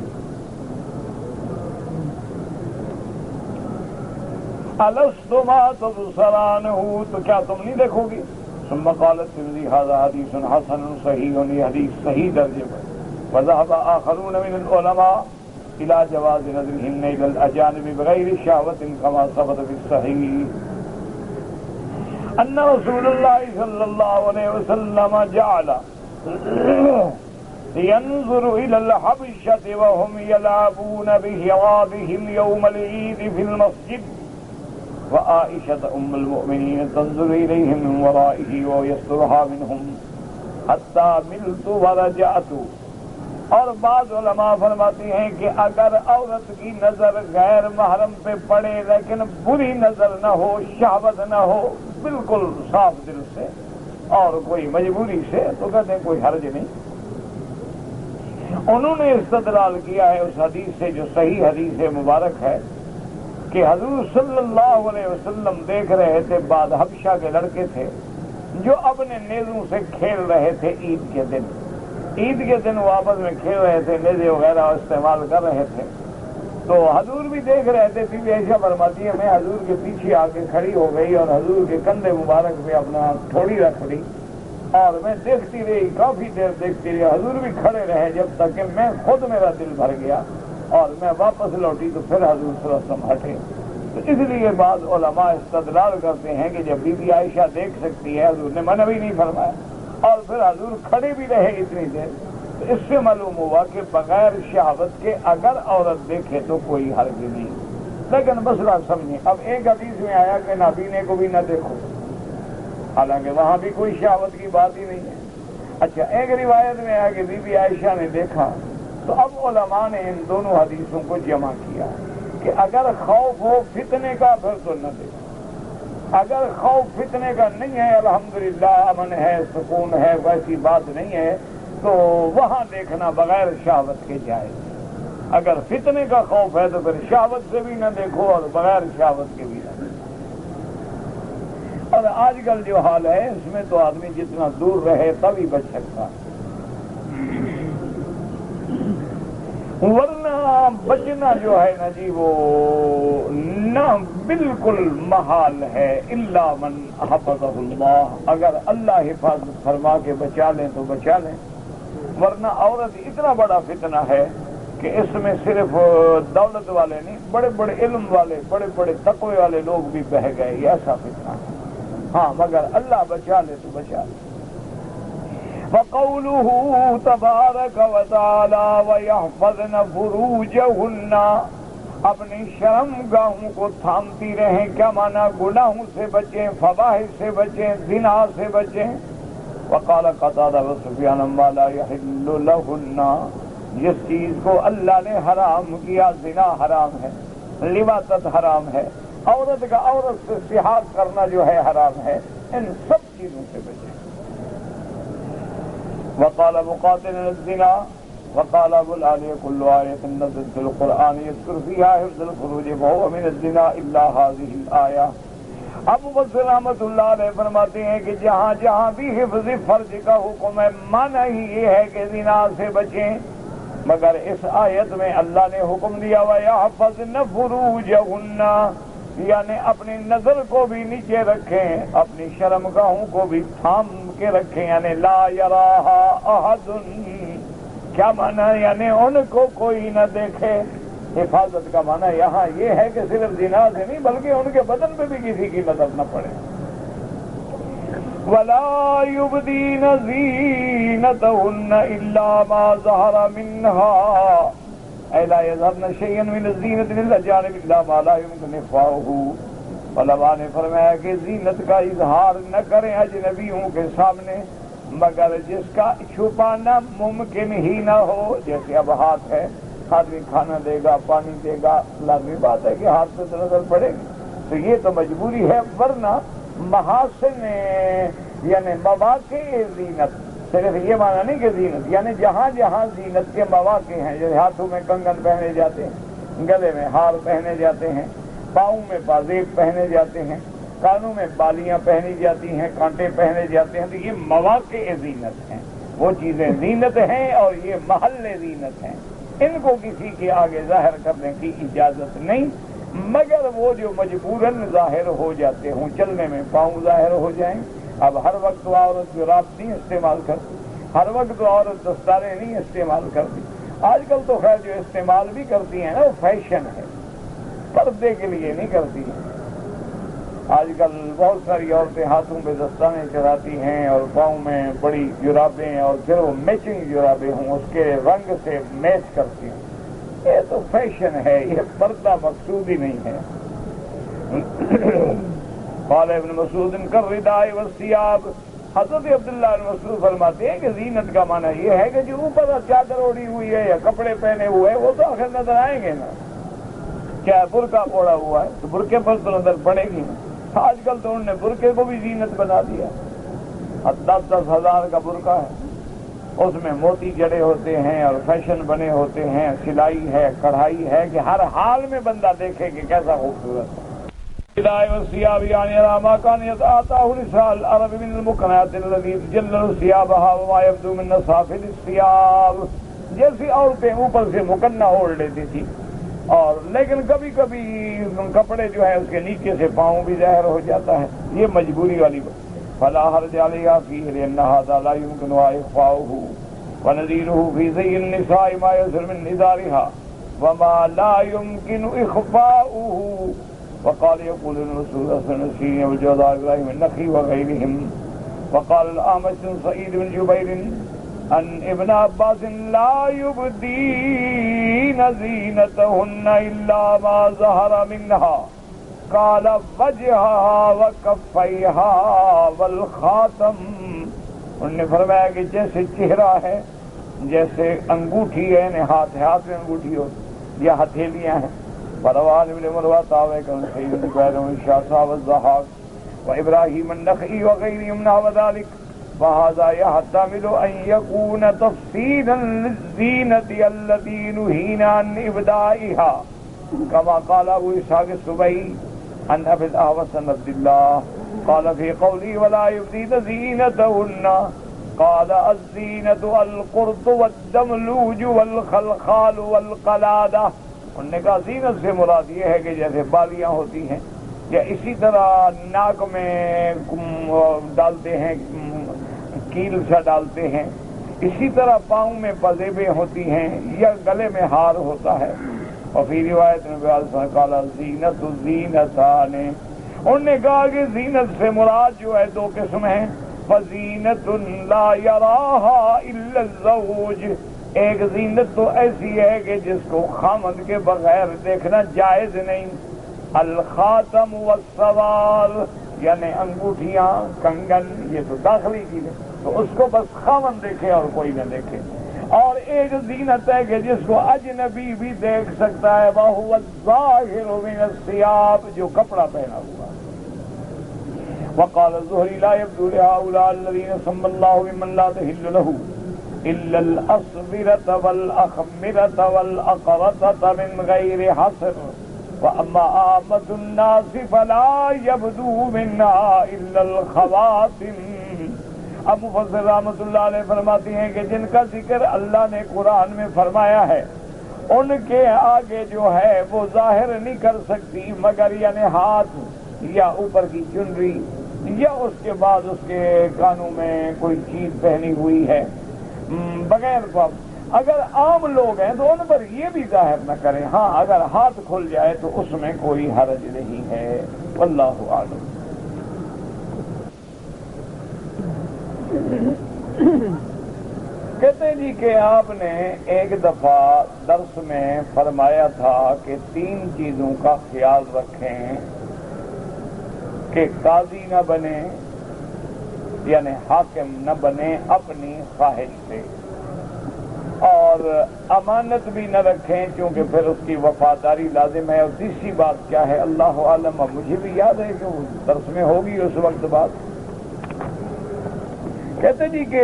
الستما تبصرانہ، تو کیا تم نہیں دیکھو گی؟ ثم قال الترمذی ھذا حدیث حسن صحیح، یہ حدیث صحیح درجے پر۔ وذهب آخرون من العلماء الى جواز نظرهن الى الاجانب بغیر شهوة كما ثبت في الصحيح ان رسول الله صلى الله عليه وسلم جعل ينظر الى الحبشة وهم يلعبون بهرابهم يوم العيد في المسجد، وعائشة ام المؤمنين تنظر اليهم من ورائه ويسترها منهم حتى ملت ورجعت۔ اور بعض علماء فرماتی ہیں کہ اگر عورت کی نظر غیر محرم پہ پڑے لیکن بری نظر نہ ہو، شہوت نہ ہو، بالکل صاف دل سے اور کوئی مجبوری سے، تو کہتے ہیں کوئی حرج نہیں۔ انہوں نے استدلال کیا ہے اس حدیث سے جو صحیح حدیث مبارک ہے کہ حضور صلی اللہ علیہ وسلم دیکھ رہے تھے، بعد حبشہ کے لڑکے تھے جو اپنے نیزوں سے کھیل رہے تھے عید کے دن۔ عید کے دن وہ آپس میں کھیل رہے تھے، نیزے وغیرہ استعمال کر رہے تھے، تو حضور بھی دیکھ رہے تھے۔ بی بی عائشہ فرماتی ہے میں حضور کے پیچھے آ کے کھڑی ہو گئی اور حضور کے کندھے مبارک پہ اپنا تھوڑی رکھ لی اور میں دیکھتی رہی، کافی دیر دیکھتی رہی۔ حضور بھی کھڑے رہے جب تک کہ میں خود میرا دل بھر گیا اور میں واپس لوٹی تو پھر حضور صلی اللہ علیہ وسلم ہٹے۔ تو اس لیے بعض علماء استدلال کرتے ہیں کہ جب بی بی عائشہ دیکھ سکتی ہے، حضور نے منع بھی نہیں فرمایا اور پھر حضور کھڑے بھی رہے اتنی دیر، تو اس سے معلوم ہوا کہ بغیر شہوت کے اگر عورت دیکھے تو کوئی حرج نہیں۔ لیکن مسئلہ سمجھیں، اب ایک حدیث میں آیا کہ نابینے کو بھی نہ دیکھو، حالانکہ وہاں بھی کوئی شہوت کی بات ہی نہیں ہے۔ اچھا، ایک روایت میں آیا کہ بی بی عائشہ نے دیکھا، تو اب علماء نے ان دونوں حدیثوں کو جمع کیا کہ اگر خوف ہو فتنے کا پھر تو نہ دیکھو، اگر خوف فتنے کا نہیں ہے، الحمدللہ امن ہے، سکون ہے، ویسی بات نہیں ہے، تو وہاں دیکھنا بغیر شہوت کے جائے۔ اگر فتنے کا خوف ہے تو پھر شہوت سے بھی نہ دیکھو اور بغیر شہوت کے بھی نہ دیکھو۔ اور آج کل جو حال ہے اس میں تو آدمی جتنا دور رہے تبھی بچ سکتا، ورنہ بچنا جو ہے نا جی وہ نہ بالکل محال ہے۔ الا من حفظہ اللہ، اگر اللہ حفاظت فرما کے بچا لیں تو بچا لیں، ورنہ عورت اتنا بڑا فتنہ ہے کہ اس میں صرف دولت والے نہیں، بڑے بڑے علم والے، بڑے بڑے تقوی والے لوگ بھی بہہ گئے، یہ ایسا فتنہ ہے۔ ہاں مگر اللہ بچا لے تو بچا لے۔ وَقَوْلُهُ تَبَارَكَ وَتَعَالَى وَيَحْفَظْنَ فُرُوجَهُنَّ، اپنی شرم گاہوں کو تھامتی رہیں، کیا معنی؟ گناہوں سے بچیں، فواحش سے بچیں، زنا سے بچیں۔ وَقَالَ قَتَادَةُ وَسُفْيَانُ مَا لَا يَحِلُّ لَهُنَّ، جس چیز کو اللہ نے حرام کیا، زنا حرام ہے، لواطت حرام ہے، عورت کا عورت سے سحاق کرنا جو ہے حرام ہے، ان سب چیزوں سے بچیں۔ وقال مقاتل الزنا وقال ابو العالیہ كل آیة نزلت في القرآن يذكر فيها حفظ الفروج فهو من الزنا الا هذه الآية۔ ابو بکر رحمۃ اللہ علیہ فرماتے ہیں کہ جہاں جہاں بھی حفظ فرج کا حکم ہے، معنی ہی یہ ہے کہ زنا سے بچیں، مگر اس آیت میں اللہ نے حکم دیا وَيَحْفَظْنَ فُرُوجَهُنَّ، یعنی اپنی نظر کو بھی نیچے رکھیں، اپنی شرمگاہوں کو بھی تھام کے رکھیں، یعنی لا یراہا احد، کیا معنی؟ یعنی ان کو کوئی نہ دیکھے۔ حفاظت کا معنی یہاں یہ ہے کہ صرف زنا سے نہیں بلکہ ان کے بدن پہ بھی کسی کی نظر نہ پڑے۔ وَلَا يُبْدِينَ زِينَتَهُنَّ إِلَّا مَا ظَهَرَ مِنْهَا لا يظهرن شيئا من الزینة للأجانب إلا ما لا يمكن إخفاؤه۔ علماء نے فرمایا کہ زینت کا اظہار نہ کریں اجنبیوں کے سامنے مگر جس کا چھپانا ممکن ہی نہ ہو، جیسے اب ہاتھ ہے، آدمی کھانا دے گا، پانی دے گا، لازمی بات ہے کہ ہاتھ پہ تو نظر پڑے گی، تو یہ تو مجبوری ہے، ورنہ محاسن یعنی مواقع زینت، صرف یہ معنی نہیں کہ زینت، یعنی جہاں جہاں زینت کے مواقع ہیں، جیسے ہاتھوں میں کنگن پہنے جاتے ہیں، گلے میں ہار پہنے جاتے ہیں، پاؤں میں بازیب پہنے جاتے ہیں، کانوں میں بالیاں پہنی جاتی ہیں، کانٹے پہنے جاتے ہیں، تو یہ مواقع زینت ہیں۔ وہ چیزیں زینت ہیں اور یہ محل زینت ہیں، ان کو کسی کے آگے ظاہر کرنے کی اجازت نہیں، مگر وہ جو مجبوراً ظاہر ہو جاتے ہوں، چلنے میں پاؤں ظاہر ہو جائیں۔ اب ہر وقت عورت جراب نہیں استعمال کرتی، ہر وقت عورت دستاریں نہیں استعمال کرتی، آج کل تو خیر جو استعمال بھی کرتی ہیں نا وہ فیشن ہے، پردے کے لیے نہیں کرتی ہیں۔ آج کل بہت ساری عورتیں ہاتھوں پہ دستانے چڑھاتی ہیں اور پاؤں میں بڑی جرابیں، اور پھر وہ میچنگ جرابیں ہوں اس کے رنگ سے میچ کرتی ہیں، یہ تو فیشن ہے، یہ پردہ مقصود ہی نہیں ہے۔ قال ابن مسعود کالرداء والثياب، حضرت عبداللہ بن مسعود فرماتے ہیں کہ زینت کا معنی یہ ہے کہ جو اوپر چادر اوڑھی ہوئی ہے یا کپڑے پہنے ہوئے ہیں وہ تو آخر نظر آئیں گے نا، کیا برقع اوڑھا ہوا ہے تو برقعے پر تو نظر پڑے گی نا۔ آج کل تو انہوں نے برقعے کو بھی زینت بنا دیا، 10-10 ہزار کا برقع ہے، اس میں موتی جڑے ہوتے ہیں اور فیشن بنے ہوتے ہیں، سلائی ہے، کڑھائی ہے کہ ہر حال میں بندہ دیکھے کہ کیسا خوبصورت ہے۔ والثياب يعني على ما كان يتآتاه نساء العرب من المكنات الذي تجلل ثيابها وما يبدو من نصافل الثياب، جیسی عورتیں اوپر سے مکنہ اوڑھ لیتی تھی، اور لیکن کبھی کبھی کپڑے جو ہے اس کے نیچے سے پاؤں بھی ظاہر ہو جاتا ہے، یہ مجبوری والی بات۔ فلا حرج عليها فيه لأن هذا لا يمكن إخفاؤه، ونذيره في زي النساء ما يظهر من نزارها وما لا يمكن إخفاؤه۔ وقال يقول الرسول صلى الله عليه وسلم وجزاء إبراهيم النخعي وغيرهم، وقال الأعمش سعيد بن جبير أن ابن عباس لا يبدين زينتهن إلا ما ظهر منها، قال وجهها وكفيها والخاتم۔ انہوں نے فرمایا کہ جیسے چہرہ ہے، جیسے انگوٹھی ہے، ہاتھ میں انگوٹھی ہو یا ہتھیلیاں ہیں۔ وروان ابن مروة عن سعيد بن جبير والشعثاء والضحاك وإبراهيم النخعي وغيرهم نحو ذلك، فهذا يحتمل أن يكون تفصيلا للزينة التي نهينا عن إبدائها، كما قال أبو إسحاق السبيعي عن أبي الأهوس عن عبد الله قال في قوله ولا يبدين زينتهن، قال الزينة القرط والدملوج والخلخال والقلادة۔ انہوں نے کہا زینت سے مراد یہ ہے کہ جیسے بالیاں ہوتی ہیں، یا اسی طرح ناک میں ڈالتے ہیں، کیل سا ڈالتے ہیں، اسی طرح پاؤں میں پزیبیں ہوتی ہیں یا گلے میں ہار ہوتا ہے۔ اور پھر روایت میں قال زینت زینتان، انہوں نے کہا کہ زینت سے مراد جو ہے دو قسم ہیں، فزینت لا یراہا الا الزوج، ایک زینت تو ایسی ہے کہ جس کو خامد کے بغیر دیکھنا جائز نہیں، الخاتم والسوار، یعنی انگوٹھیاں، کنگن، یہ تو داخلی چیزیں، تو اس کو بس خامد دیکھے اور کوئی نہ دیکھے۔ اور ایک زینت ہے کہ جس کو اجنبی بھی دیکھ سکتا ہے، وَهُوَ الظَّاهِرُ مِنَ الثِّيَابِ، جو کپڑا پہنا ہوا۔ وقال الزهري لا يبدو لهؤلاء الذين سمى الله بمن لا تحل له إلا الأصبرة والأخمرة والأقرطة من غير حصر، وأما عامة الناس فلا يبدو منها إلا الخواتم۔ اب مفسر رحمۃ اللہ علیہ فرماتے ہیں کہ جن کا ذکر اللہ نے قرآن میں فرمایا ہے ان کے آگے جو ہے وہ ظاہر نہیں کر سکتی مگر یعنی ہاتھ یا اوپر کی چنری یا اس کے بعد اس کے کانوں میں کوئی چیز پہنی ہوئی ہے، بغیر کو اگر عام لوگ ہیں تو ان پر یہ بھی ظاہر نہ کریں، ہاں اگر ہاتھ کھل جائے تو اس میں کوئی حرج نہیں ہے، واللہ اعلم۔ کہتے جی کہ آپ نے ایک دفعہ درس میں فرمایا تھا کہ 3 چیزوں کا خیال رکھیں کہ قاضی نہ بنے یعنی حاکم نہ بنے اپنی خواہش سے، اور امانت بھی نہ رکھیں کیونکہ پھر اس کی وفاداری لازم ہے، اور تیسری بات کیا ہے اللہ عالم، مجھے بھی یاد ہے کہ درس میں ہوگی اس وقت بات۔ کہتے جی کہ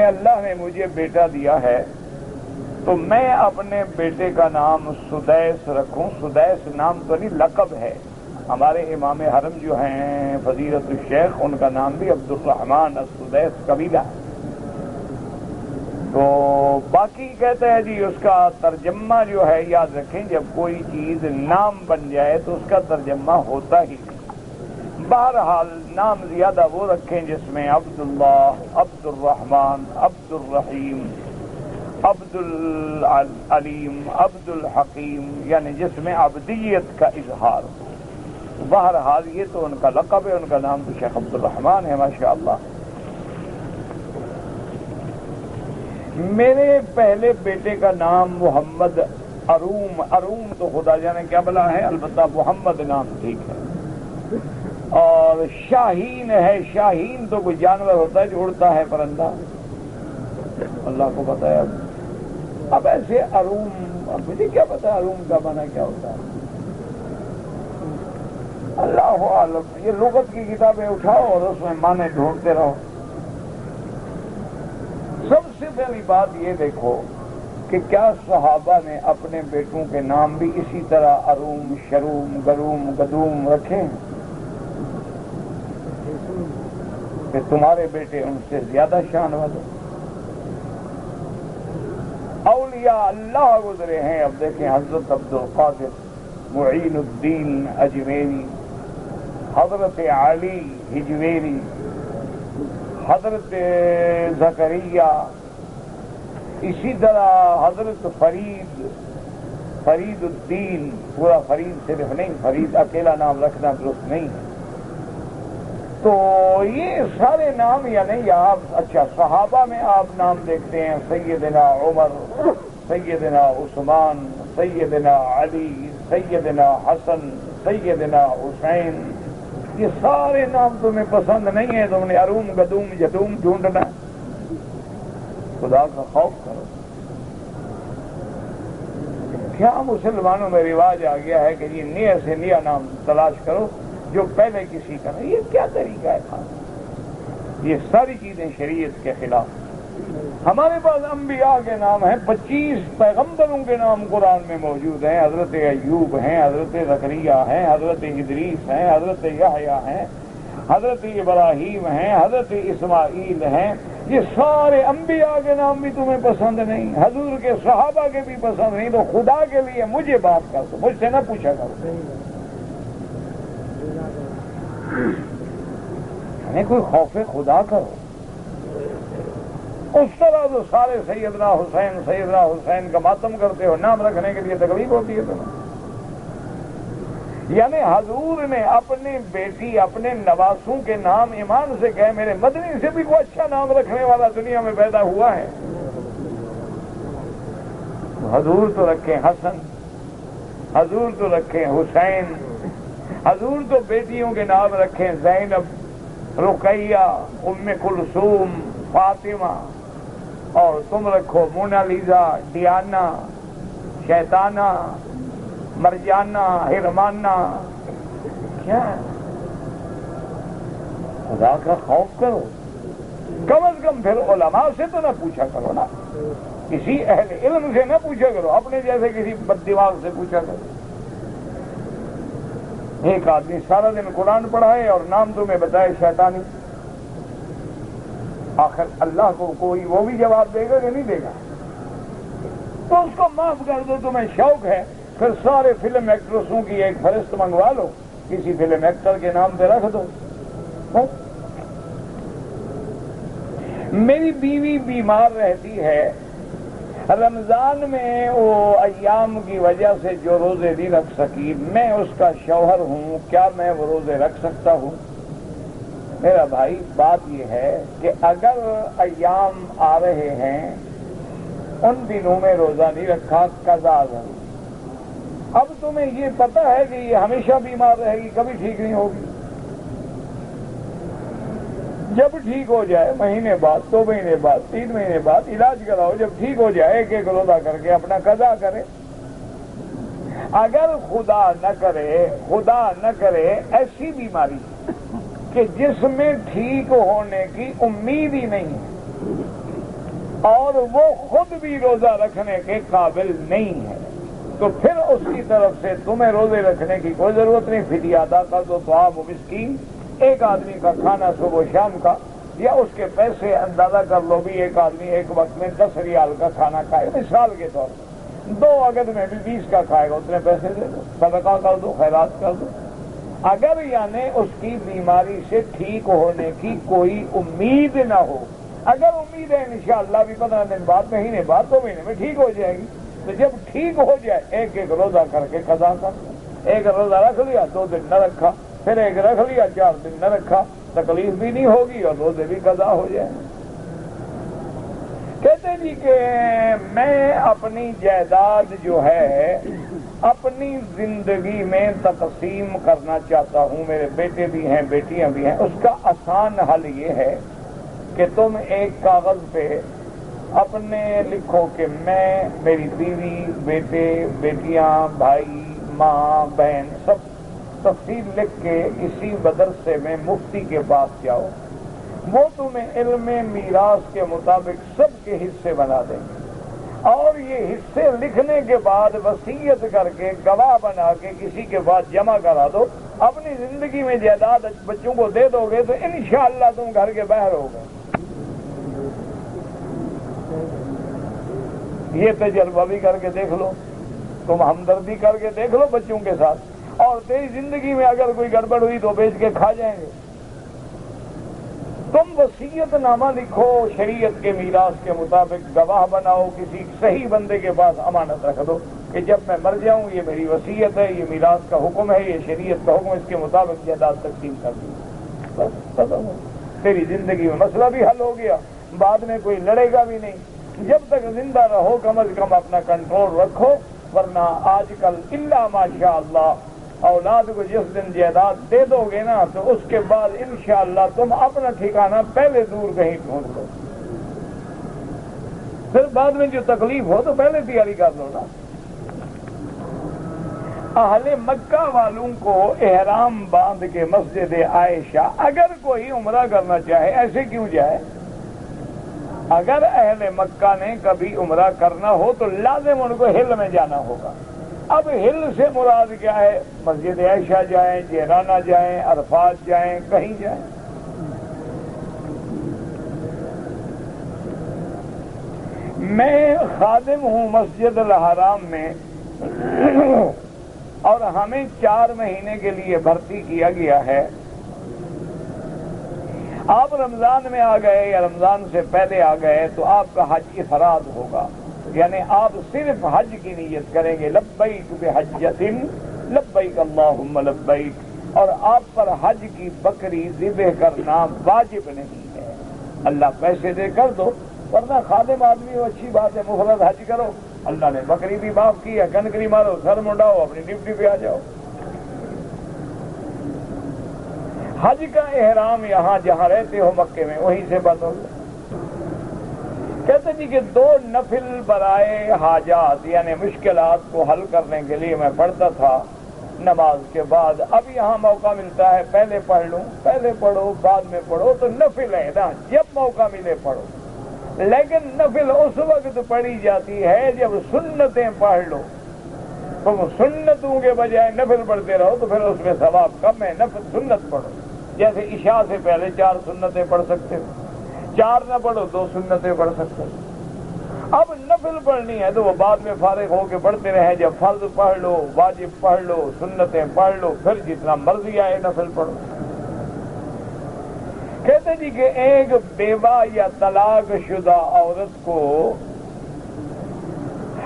اللہ نے مجھے بیٹا دیا ہے تو میں اپنے بیٹے کا نام سدیس رکھوں۔ سدیس نام تو نہیں، لقب ہے۔ ہمارے امام حرم جو ہیں فضیلت الشیخ، ان کا نام بھی عبد الرحمن السدیس قبیلہ ہے۔ تو باقی کہتا ہے جی اس کا ترجمہ جو ہے یاد رکھیں، جب کوئی چیز نام بن جائے تو اس کا ترجمہ ہوتا ہی نہیں۔ بہرحال نام زیادہ وہ رکھیں جس میں عبداللہ، عبد الرحمن، عبد الرحیم، عبد العلیم، عبد الحکیم، یعنی جس میں عبدیت کا اظہار ہو۔ بہرحال یہ تو ان کا لقب ہے، ان کا نام تو شیخ عبد الرحمن ہے ماشاءاللہ۔ میرے پہلے بیٹے کا نام محمد اروم، اروم تو خدا جانے کیا بلا ہے، البتہ محمد نام ٹھیک ہے۔ اور شاہین ہے، شاہین تو کوئی جانور ہوتا ہے جو اڑتا ہے، پرندہ، اللہ کو پتہ ہے۔ اب ایسے اروم، اب مجھے کیا پتا اروم کا معنی کیا ہوتا ہے، اللہ عالم۔ یہ لغت کی کتابیں اٹھاؤ اور اس میں معنی ڈھونڈتے رہو۔ سب سے پہلی بات یہ دیکھو کہ کیا صحابہ نے اپنے بیٹوں کے نام بھی اسی طرح اروم، شروم، گروم، گدوم رکھے ہیں کہ تمہارے بیٹے ان سے زیادہ شان والے؟ اولیاء اللہ گزرے ہیں، اب دیکھیں حضرت عبد القادر معین الدین اجمیری، حضرت علی ہجویری، حضرت زکریا، اسی طرح حضرت فرید الدین، پورا فرید صرف نہیں، فرید اکیلا نام رکھنا درست نہیں ہے۔ تو یہ سارے نام یعنی آپ اچھا صحابہ میں آپ نام دیکھتے ہیں، سیدنا عمر، سیدنا عثمان، سیدنا علی، سیدنا حسن، سیدنا حسین، یہ سارے نام تمہیں پسند نہیں ہیں، تم نے اروم، گدوم، جتوم ڈھونڈنا۔ خدا کا خوف کرو۔ کیا مسلمانوں میں رواج آ گیا ہے کہ یہ نیا سے نیا نام تلاش کرو جو پہلے کسی کا نہیں، یہ کیا طریقہ ہے کھانا؟ یہ ساری چیزیں شریعت کے خلاف۔ ہمارے پاس انبیاء کے نام ہیں، 25 پیغمبروں کے نام قرآن میں موجود ہیں، حضرت ایوب ہیں، حضرت زکریا ہیں، حضرت ادریس ہیں، حضرت یحییٰ ہیں، حضرت ابراہیم ہیں، حضرت اسماعیل ہیں۔ یہ سارے انبیاء کے نام بھی تمہیں پسند نہیں، حضور کے صحابہ کے بھی پسند نہیں، تو خدا کے لیے مجھے بات کر دو، مجھ سے نہ پوچھا کرو۔ یعنی کوئی خوف خدا کرو۔ اس طرح تو سارے سیدنا حسین کا ماتم کرتے ہو، نام رکھنے کے لیے تکلیف ہوتی ہے تمہیں۔ یعنی حضور نے اپنی بیٹی، اپنے نواسوں کے نام ایمان سے کہے، میرے مدنی سے بھی کوئی اچھا نام رکھنے والا دنیا میں پیدا ہوا ہے؟ حضور تو رکھیں حسن، حضور تو رکھیں حسین، حضور تو بیٹیوں کے نام رکھیں زینب، رقیہ، ام کلثوم، فاطمہ، اور تم رکھو مونالیزا، ڈیانا، شیطانہ، مرجانہ، ہرمانہ۔ کیا خدا کا خوف کرو، کم از کم پھر علماء سے تو نہ پوچھا کرو نا، کسی اہل علم سے نہ پوچھا کرو، اپنے جیسے کسی بد دماغ سے پوچھا کرو۔ ایک آدمی سارا دن قرآن پڑھائے اور نام تمہیں بتائے شیطانی، آخر اللہ کو کوئی وہ بھی جواب دے گا کہ نہیں دے گا؟ تو اس کو معاف کر دو، تمہیں شوق ہے، پھر سارے فلم ایکٹریسوں کی ایک فہرست منگوا لو، کسی فلم ایکٹر کے نام پہ رکھ دو۔ میری بیوی بیمار رہتی ہے، رمضان میں وہ ایام کی وجہ سے جو روزے نہیں رکھ سکی، میں اس کا شوہر ہوں، کیا میں وہ روزے رکھ سکتا ہوں؟ میرا بھائی بات یہ ہے کہ اگر ایام آ رہے ہیں، ان دنوں میں روزہ نہیں رکھا، قضا ضرور۔ اب تمہیں یہ پتہ ہے کہ یہ ہمیشہ بیمار رہے گی، کبھی ٹھیک نہیں ہوگی، جب ٹھیک ہو جائے مہینے بعد، 2 مہینے بعد، 3 مہینے بعد علاج کراؤ، جب ٹھیک ہو جائے ایک ایک روزہ کر کے اپنا قضا کرے۔ اگر خدا نہ کرے ایسی بیماری کہ جس میں ٹھیک ہونے کی امید ہی نہیں ہے اور وہ خود بھی روزہ رکھنے کے قابل نہیں ہے، تو پھر اس کی طرف سے تمہیں روزے رکھنے کی کوئی ضرورت نہیں، فدیہ ادا کر دو، طعام و مسکین، ایک آدمی کا کھانا صبح و شام کا یا اس کے پیسے اندازہ کر لو بھی ایک آدمی ایک وقت میں 10 ریال کا کھانا کھائے مثال کے طور پر 2 اگست میں بھی 20 کا کھائے گا، اتنے پیسے دے دو، صدقہ کر دو، خیرات کر دو۔ اگر یعنی اس کی بیماری سے ٹھیک ہونے کی کوئی امید نہ ہو، اگر امید ہے انشاءاللہ بھی 15 دن بعد، مہینے بعد، 2 مہینے میں ٹھیک ہو جائے گی، تو جب ٹھیک ہو جائے ایک ایک روزہ کر کے قضا کر، ایک روزہ رکھ لیا 2 دن نہ رکھا، پھر ایک رکھ لیا 4 دن نہ رکھا، تکلیف بھی نہیں ہوگی اور روزے بھی قضا ہو جائے۔ کہتے جی کہ میں اپنی جائیداد جو ہے اپنی زندگی میں تقسیم کرنا چاہتا ہوں، میرے بیٹے بھی ہیں بیٹیاں بھی ہیں، اس کا آسان حل یہ ہے کہ تم ایک کاغذ پہ اپنے لکھو کہ میں، میری بیوی، بیٹے، بیٹیاں، بھائی، ماں، بہن، سب تفصیل لکھ کے اسی مدرسے میں مفتی کے پاس جاؤ، وہ تمہیں علم میراث کے مطابق سب کے حصے بنا دیں گے، اور یہ حصے لکھنے کے بعد وصیت کر کے گواہ بنا کے کسی کے پاس جمع کرا دو، اپنی زندگی میں جائیداد بچوں کو دے دو گے تو انشاءاللہ تم گھر کے باہر ہو گئے۔ یہ تجربہ بھی کر کے دیکھ لو، تم ہمدردی کر کے دیکھ لو بچوں کے ساتھ، اور تیری زندگی میں اگر کوئی گڑبڑ ہوئی تو بیچ کے کھا جائیں گے۔ تم وصیت نامہ لکھو، شریعت کے میراث کے مطابق گواہ بناؤ، کسی صحیح بندے کے پاس امانت رکھ دو کہ جب میں مر جاؤں یہ میری وصیت ہے، یہ میراث کا حکم ہے، یہ شریعت کا حکم، اس کے مطابق جائیداد تقسیم کر دوں، بس ختم ہو، تیری زندگی میں مسئلہ بھی حل ہو گیا، بعد میں کوئی لڑے گا بھی نہیں۔ جب تک زندہ رہو کم از کم اپنا کنٹرول رکھو، ورنہ آج کل الا ماشاء اللہ اولاد کو جس دن جائیداد دے دو گے نا تو اس کے بعد انشاءاللہ تم اپنا ٹھکانہ پہلے دور کہیں ڈھونڈ لو، پھر بعد میں جو تکلیف ہو تو پہلے تیاری کر لو نا۔ اہل مکہ والوں کو احرام باندھ کے مسجد عائشہ اگر کوئی عمرہ کرنا چاہے ایسے کیوں جائے؟ اگر اہل مکہ نے کبھی عمرہ کرنا ہو تو لازم ان کو ہل میں جانا ہوگا۔ اب ہل سے مراد کیا ہے؟ مسجد عائشہ جائیں، جیرانہ جائیں، عرفات جائیں، کہیں جائیں۔ میں خادم ہوں مسجد الحرام میں اور ہمیں 4 مہینے کے لیے بھرتی کیا گیا ہے۔ آپ رمضان میں آ گئے یا رمضان سے پہلے آ گئے تو آپ کا حج افراد ہوگا، یعنی آپ صرف حج کی نیت کریں گے، لبیک بحجۃ لبیک اللہم لبیک، اور آپ پر حج کی بکری ذبح کرنا واجب نہیں ہے، اللہ پیسے دے کر دو، ورنہ خادم آدمی ہو اچھی بات ہے، مفرد حج کرو، اللہ نے بکری بھی معاف کی ہے، کنکری مارو، سر منڈاؤ، اپنی ڈیوٹی پہ آ جاؤ۔ حج کا احرام یہاں جہاں رہتے ہو مکے میں وہیں سے بند ہو گیا۔ کہتے جی کہ 2 نفل برائے حاجات یعنی مشکلات کو حل کرنے کے لیے میں پڑھتا تھا نماز کے بعد، اب یہاں موقع ملتا ہے پہلے پڑھ لوں، پہلے پڑھو بعد میں پڑھو تو نفل ہے نا، جب موقع ملے پڑھو، لیکن نفل اس وقت پڑھی جاتی ہے جب سنتیں پڑھ لو، تم سنتوں کے بجائے نفل پڑھتے رہو تو پھر اس میں ثواب کم ہے، نفل سنت پڑھو، جیسے عشاء سے پہلے 4 سنتیں پڑھ سکتے ہو، 4 نہ پڑھو 2 سنتیں پڑھ سکتے ہو۔ اب نفل پڑھنی ہے تو وہ بعد میں فارغ ہو کے پڑھتے رہیں، جب فرض پڑھ لو، واجب پڑھ لو، سنتیں پڑھ لو، پھر جتنا مرضی آئے نفل پڑھو۔ کہتے جی کہ ایک بیوہ یا طلاق شدہ عورت کو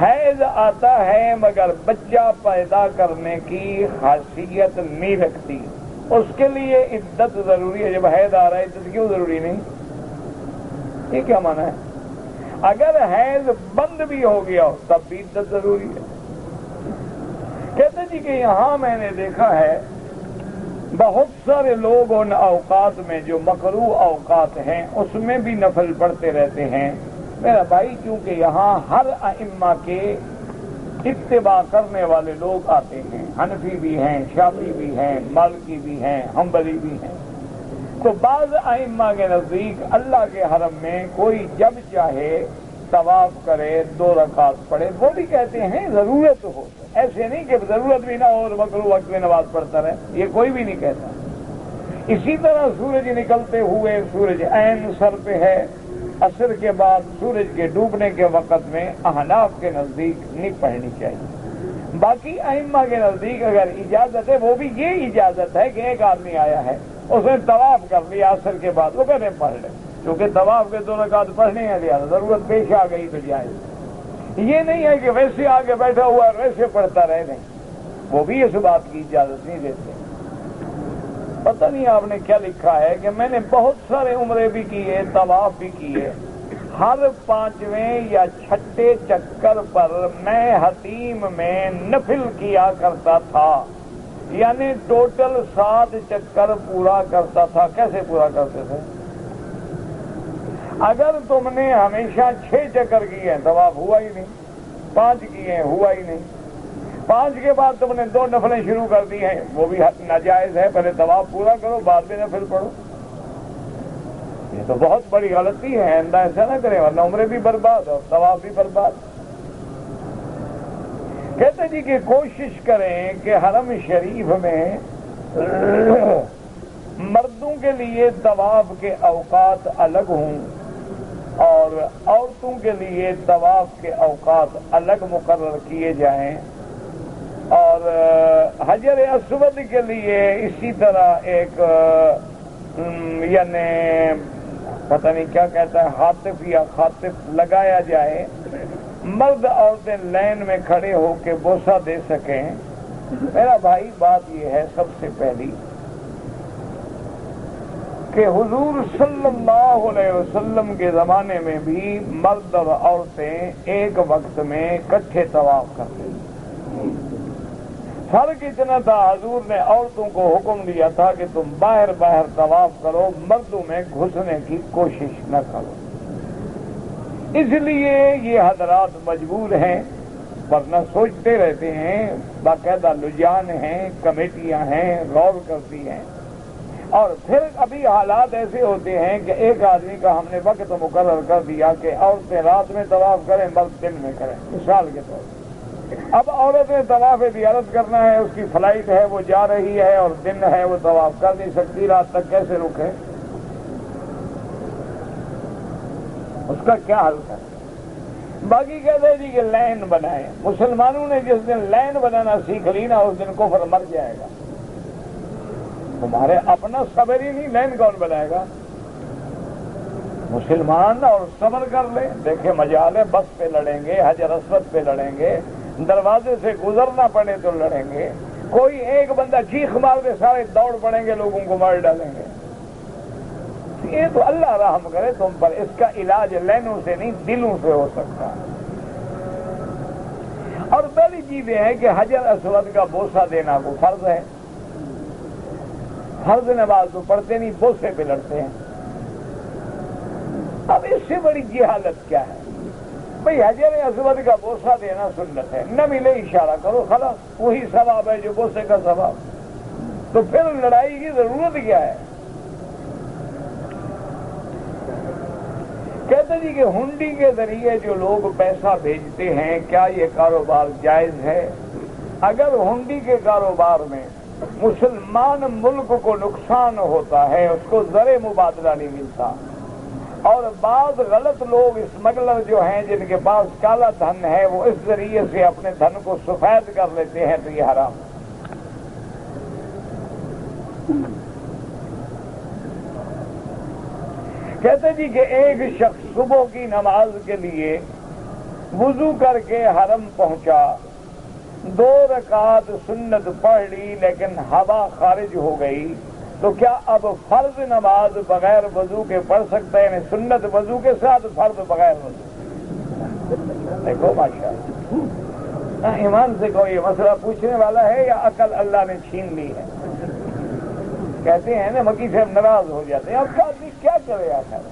حیض آتا ہے مگر بچہ پیدا کرنے کی خاصیت نہیں رکھتی، اس کے لیے عدت ضروری ہے؟ جب حیض آ رہا ہے عدت کیوں ضروری نہیں؟ یہ کیا معنی ہے؟ اگر حیض بند بھی ہو گیا ہو تب بھی عدت ضروری ہے۔ کہتے جی کہ یہاں میں نے دیکھا ہے بہت سارے لوگ ان اوقات میں جو مکروہ اوقات ہیں اس میں بھی نفل پڑھتے رہتے ہیں۔ میرا بھائی چونکہ یہاں ہر ائمہ کے اتباع کرنے والے لوگ آتے ہیں، حنفی بھی ہیں، شافعی بھی ہیں، مالکی بھی ہیں، حنبلی بھی ہیں، تو بعض ائمہ کے نزدیک اللہ کے حرم میں کوئی جب چاہے طواف کرے 2 رکعت پڑھے، وہ بھی کہتے ہیں ضرورت ہو، ایسے نہیں کہ ضرورت بھی نہ ہو اور مکروہ وقت میں نماز پڑھتا رہے، یہ کوئی بھی نہیں کہتا۔ اسی طرح سورج نکلتے ہوئے سورج عین سر پہ ہے، عصر کے بعد سورج کے ڈوبنے کے وقت میں احناف کے نزدیک نہیں پڑھنی چاہیے۔ باقی ائمہ کے نزدیک اگر اجازت ہے، وہ بھی یہ اجازت ہے کہ ایک آدمی آیا ہے اس نے طواف کر لیا عصر کے بعد، وہ کہتے پڑھ لے، کیونکہ طواف کے 2 رکعت پڑھنے ہیں، لہٰذا ضرورت پیش آ گئی تو جائز۔ یہ نہیں ہے کہ ویسے آگے بیٹھا ہوا ہے ویسے پڑھتا رہے، نہیں، وہ بھی اس بات کی اجازت نہیں دیتے۔ پتہ نہیں آپ نے کیا لکھا ہے کہ میں نے بہت سارے عمرے بھی کیے، طواف بھی کیے، ہر 5ویں یا 6ٹھے چکر پر میں حتیم میں نفل کیا کرتا تھا، یعنی ٹوٹل 7 چکر پورا کرتا تھا۔ کیسے پورا کرتے تھے؟ اگر تم نے ہمیشہ 6 چکر کیے ہیں طواف ہوا ہی نہیں، 5 کیے ہیں ہوا ہی نہیں، 5 کے بعد تم نے 2 نفلیں شروع کر دی ہیں، وہ بھی ناجائز ہے، پہلے طواف پورا کرو بعد میں نفل پڑھو۔ یہ تو بہت بڑی غلطی ہے، آئندہ ایسا نہ کریں ورنہ عمرے بھی برباد اور طواف بھی برباد۔ کہتے جی کہ کوشش کریں کہ حرم شریف میں مردوں کے لیے طواف کے اوقات الگ ہوں اور عورتوں کے لیے طواف کے اوقات الگ مقرر کیے جائیں، اور حجر اسود کے لیے اسی طرح ایک یعنی پتہ نہیں کیا کہتا ہے، ہاتف یا خاطف لگایا جائے، مرد عورتیں لائن میں کھڑے ہو کے بوسہ دے سکیں۔ میرا بھائی بات یہ ہے سب سے پہلی کہ حضور صلی اللہ علیہ وسلم کے زمانے میں بھی مرد اور عورتیں ایک وقت میں اکٹھے طواف کرتے تھے۔ فرق اتنا تھا، حضور نے عورتوں کو حکم دیا تھا کہ تم باہر باہر طواف کرو، مردوں میں گھسنے کی کوشش نہ کرو۔ اس لیے یہ حضرات مجبور ہیں، ورنہ سوچتے رہتے ہیں، باقاعدہ لجان ہیں، کمیٹیاں ہیں، غور کرتی ہیں، اور پھر ابھی حالات ایسے ہوتے ہیں کہ ایک آدمی کا ہم نے وقت مقرر کر دیا کہ عورتیں رات میں طواف کریں، مرد دن میں کریں، مثال کے طور پر۔ اب عورت نے طواف زیارت کرنا ہے، اس کی فلائٹ ہے، وہ جا رہی ہے اور دن ہے، وہ طواف کر نہیں سکتی، رات تک کیسے رکے؟ اس کا کیا حل ہے؟ باقی کہتے ہیں جی کہ لائن بنائیں، مسلمانوں نے جس دن لائن بنانا سیکھ لی نا اس دن کفر مر جائے گا۔ تمہارے اپنا صبر ہی نہیں، لائن کون بنائے گا؟ مسلمان اور صبر کر لیں، دیکھیں مجال ہے، بس پہ لڑیں گے، حجر اسود پہ لڑیں گے، دروازے سے گزرنا پڑے تو لڑیں گے، کوئی ایک بندہ چیخ مار دے سارے دوڑ پڑیں گے، لوگوں کو مار ڈالیں گے۔ یہ تو اللہ رحم کرے تم پر، اس کا علاج لینوں سے نہیں دلوں سے ہو سکتا۔ اور پہلی چیز یہ ہے کہ حجر اسود کا بوسہ دینا کو فرض ہے، فرض نماز تو پڑھتے نہیں، بوسے پہ لڑتے ہیں۔ اب اس سے بڑی جہالت کیا ہے؟ بھئی حجر اسود کا بوسہ دینا سنت ہے، نہ ملے اشارہ کرو، خلاص وہی ثواب ہے جو بوسے کا ثواب، تو پھر لڑائی کی ضرورت کیا ہے؟ کہتے جی کہ ہنڈی کے ذریعے جو لوگ پیسہ بھیجتے ہیں کیا یہ کاروبار جائز ہے؟ اگر ہنڈی کے کاروبار میں مسلمان ملک کو نقصان ہوتا ہے، اس کو زر مبادلہ نہیں ملتا، اور بعض غلط لوگ اسمگلر جو ہیں جن کے پاس کالا دھن ہے وہ اس ذریعے سے اپنے دھن کو سفید کر لیتے ہیں، تو یہ حرام۔ کہتے جی کہ ایک شخص صبح کی نماز کے لیے وضو کر کے حرم پہنچا، 2 رکعت سنت پڑھ لی لیکن ہوا خارج ہو گئی، تو کیا اب فرض نماز بغیر وضو کے پڑھ سکتا ہے؟ یعنی سنت وضو کے ساتھ، فرض بغیر وضو؟ دیکھو ماشاءاللہ، ایمان سے کہو یہ مسئلہ پوچھنے والا ہے یا عقل اللہ نے چھین لی ہے؟ کہتے ہیں نا مکی سے ہم ناراض ہو جاتے ہیں، اب کا آدمی کیا کرے آخر؟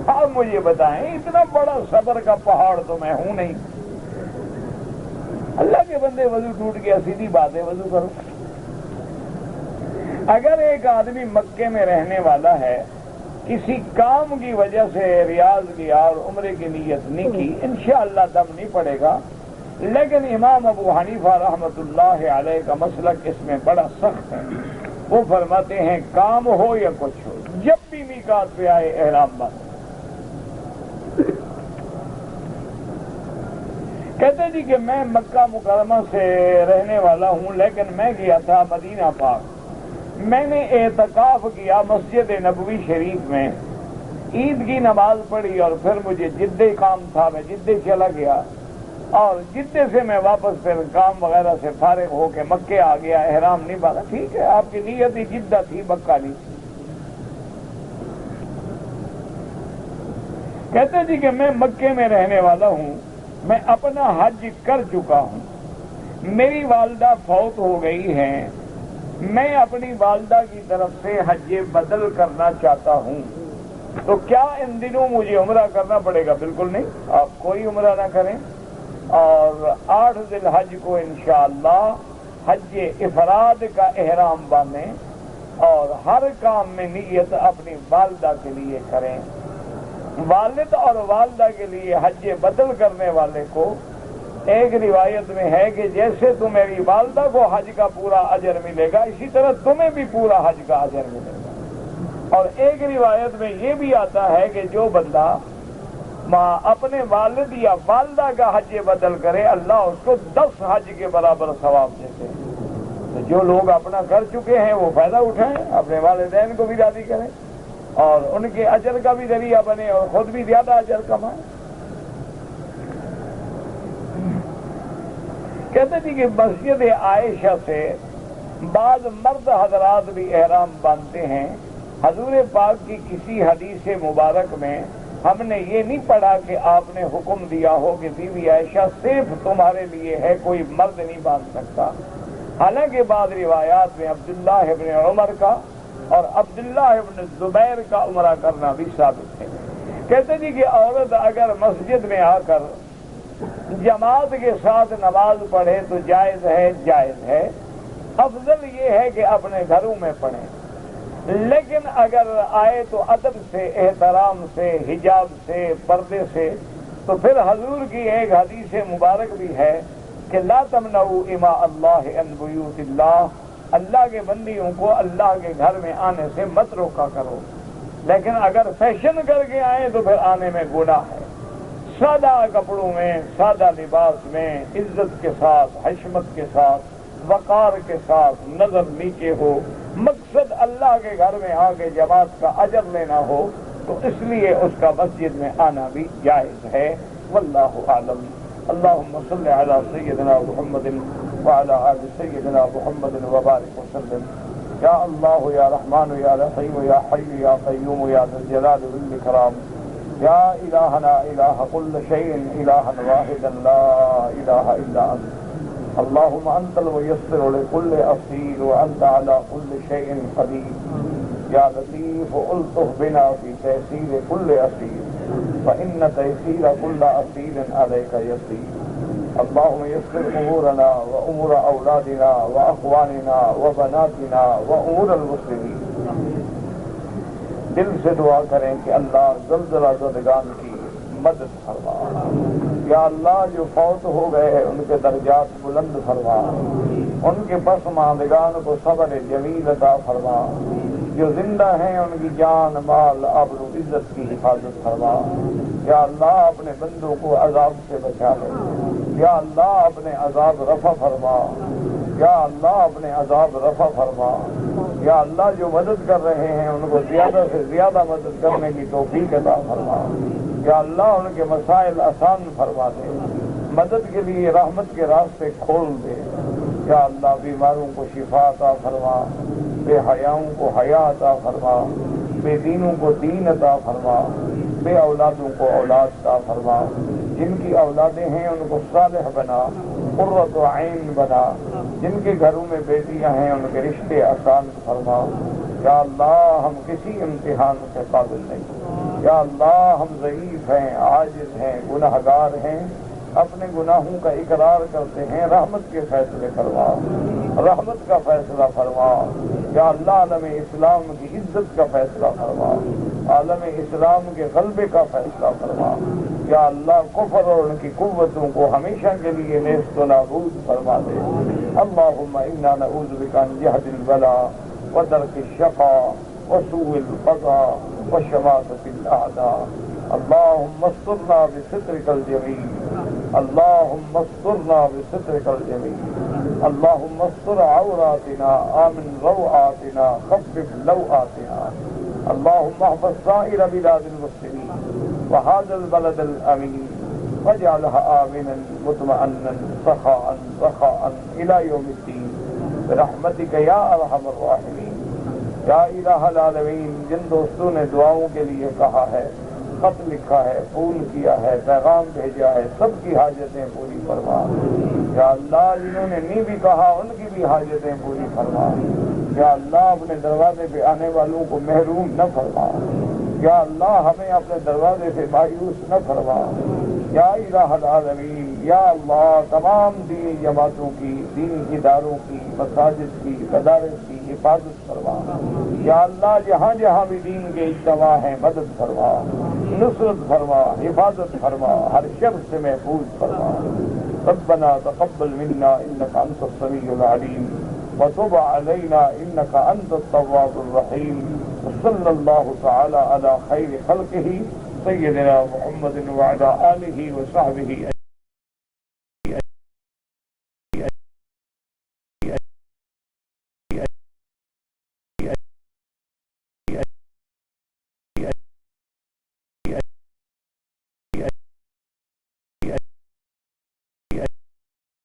آپ مجھے بتائیں، اتنا بڑا صبر کا پہاڑ تو میں ہوں نہیں۔ اللہ کے بندے وضو ٹوٹ گیا، سیدھی بات ہے وضو کرو۔ اگر ایک آدمی مکے میں رہنے والا ہے، کسی کام کی وجہ سے ریاض گیا اور عمرے کی نیت نہیں کی، انشاءاللہ دم نہیں پڑے گا، لیکن امام ابو حنیفہ رحمۃ اللہ علیہ کا مسلک اس میں بڑا سخت ہے۔ وہ فرماتے ہیں کام ہو یا کچھ ہو، جب بھی میقات پہ آئے احرام باندھ۔ کہتے جی کہ میں مکہ مکرمہ سے رہنے والا ہوں، لیکن میں گیا تھا مدینہ پاک، میں نے اعتکاف کیا مسجد نبوی شریف میں، عید کی نماز پڑھی اور پھر مجھے جدے کام تھا، میں جدے چلا گیا اور جدے سے میں واپس پھر کام وغیرہ سے فارغ ہو کے مکے آ گیا، احرام نہیں باندھا۔ ٹھیک ہے، آپ کی نیت ہی جدہ تھی، مکہ نہیں تھی۔ کہتے جی کہ میں مکے میں رہنے والا ہوں، میں اپنا حج کر چکا ہوں، میری والدہ فوت ہو گئی ہیں، میں اپنی والدہ کی طرف سے حج بدل کرنا چاہتا ہوں، تو کیا ان دنوں مجھے عمرہ کرنا پڑے گا؟ بالکل نہیں، آپ کوئی عمرہ نہ کریں، اور 8 ذی الحج کو انشاءاللہ حج افراد کا احرام باندھیں اور ہر کام میں نیت اپنی والدہ کے لیے کریں۔ والد اور والدہ کے لیے حج بدل کرنے والے کو ایک روایت میں ہے کہ جیسے تمہاری والدہ کو حج کا پورا اجر ملے گا، اسی طرح تمہیں بھی پورا حج کا اجر ملے گا۔ اور ایک روایت میں یہ بھی آتا ہے کہ جو بندہ اپنے والد یا والدہ کا حج بدل کرے، اللہ اس کو 10 حج کے برابر ثواب دیتے ہیں۔ تو جو لوگ اپنا کر چکے ہیں وہ فائدہ اٹھائیں، اپنے والدین کو بھی راضی کریں اور ان کے اجر کا بھی ذریعہ بنے اور خود بھی زیادہ اجر کمائیں۔ کہتے تھے کہ مسجد عائشہ سے بعض مرد حضرات بھی احرام باندھتے ہیں۔ حضور پاک کی کسی حدیث مبارک میں ہم نے یہ نہیں پڑھا کہ آپ نے حکم دیا ہو کہ بی بی عائشہ صرف تمہارے لیے ہے، کوئی مرد نہیں باندھ سکتا۔ حالانکہ بعض روایات میں عبداللہ ابن عمر کا اور عبداللہ ابن زبیر کا عمرہ کرنا بھی ثابت ہے۔ کہتے جی کہ عورت اگر مسجد میں آ کر جماعت کے ساتھ نماز پڑھے تو جائز ہے، افضل یہ ہے کہ اپنے گھروں میں پڑھیں، لیکن اگر آئے تو ادب سے، احترام سے، حجاب سے، پردے سے۔ تو پھر حضور کی ایک حدیث مبارک بھی ہے کہ لا تمنعوا اماء اللہ عن بیوت اللہ، اللہ کے بندیوں کو اللہ کے گھر میں آنے سے مت روکا کرو، لیکن اگر فیشن کر کے آئیں تو پھر آنے میں گناہ ہے۔ سادہ کپڑوں میں، سادہ لباس میں، عزت کے ساتھ، حشمت کے ساتھ، وقار کے ساتھ، نظر نیچے ہو، مقصد اللہ کے گھر میں آ کے جماعت کا اجر لینا ہو، تو اس لیے اس کا مسجد میں آنا بھی جائز ہے۔ واللہ اعلم۔ اللہم صل علی سیدنا محمد وعلی آل سیدنا محمد وبارک وسلم۔ یا اللہ یا رحمان یا رحیم یا حی یا قیوم یا ذا الجلال والاکرام، یا الہنا الہ کل شیء الہا واحدا لا الہ الا انت، اللہم انت الميسر لكل اسیر وانت على كل شيء قدیر، یا لطیف الطف بنا فی تیسیر کل اسیر، فإن تیسیر کل اسیر علیک یسیر، اللہم یسر امورنا وامور اولادنا واخواننا وبناتنا وامور المسلمین۔ دل سے دعا کریں کہ اللہ زلزلہ زدگان کی مدد فرما، یا اللہ جو فوت ہو گئے ہیں ان کے درجات بلند فرما، ان کے پسماندگان کو صبر جمیل عطا فرما، جو زندہ ہیں ان کی جان مال آبرو عزت کی حفاظت فرما، یا اللہ اپنے بندوں کو عذاب سے بچا لے، یا اللہ اپنے عذاب رفع فرما، یا اللہ اپنے عذاب رفع فرما، یا اللہ جو مدد کر رہے ہیں ان کو زیادہ سے زیادہ مدد کرنے کی توفیق عطا فرما، یا اللہ ان کے مسائل آسان فرما دے، مدد کے لیے رحمت کے راستے کھول دے، یا اللہ بیماروں کو شفا عطا فرما، بے حیاؤں کو حیا عطا فرما، بے دینوں کو دین عطا فرما، بے اولادوں کو اولاد عطا فرما، جن کی اولادیں ہیں ان کو صالح بنا، قرۃ عین بنا، جن کے گھروں میں بیٹیاں ہیں ان کے رشتے آسان فرما، یا اللہ ہم کسی امتحان سے قابل نہیں، یا اللہ ہم ضعیف ہیں، عاجز ہیں، گناہگار ہیں، اپنے گناہوں کا اقرار کرتے ہیں، رحمت کے فیصلے فرما، رحمت کا فیصلہ فرما، یا اللہ عالم اسلام کی عزت کا فیصلہ فرما، عالم اسلام کے غلبے کا فیصلہ فرما، یا اللہ کفر اور ان کی قوتوں کو ہمیشہ کے لیے نیست و نابود فرما دے۔ اللہم انا نعوذ بک من جہد البلاء ودرك الشقاء وسوء القضاء وشماتة الأعداء. اللهم استرنا بسترك الجميل، اللهم استرنا بسترك الجميل، اللهم استر عوراتنا، آمن روعاتنا، خفف لوعاتنا. اللهم احفظ سائر بلاد المسلمين وهذا البلد الأمين واجعلها آمنا مطمئنا سخاء رخاء إلى يوم الدين برحمتك یا ارحم الراحمین. یا الہ العالمین، جن دوستوں نے دعاؤں کے لیے کہا ہے، خط لکھا ہے، فون کیا ہے، پیغام بھیجا ہے، سب کی حاجتیں پوری فرما. یا اللہ، جنہوں نے نہیں بھی کہا ان کی بھی حاجتیں پوری فرما. یا اللہ، اپنے دروازے پہ آنے والوں کو محروم نہ فرما. یا اللہ، ہمیں اپنے دروازے سے مایوس نہ فرما. یا الہ العالمین، یا اللہ، تمام دینی جماعتوں کی، دینی اداروں کی، مساجد کی، مدارس کی حفاظت فرما. یا اللہ، جہاں جہاں بھی دین کے اجتماع ہیں مدد فرما، نصرت فرما، حفاظت فرما، ہر شر سے محفوظ فرما. ربنا تقبل منا انك انت السميع العليم وتب علينا انك انت التواب الرحيم. صلی اللہ تعالی علی خیر خلقہ سیدنا محمد وعلی آلہ وصحبہ.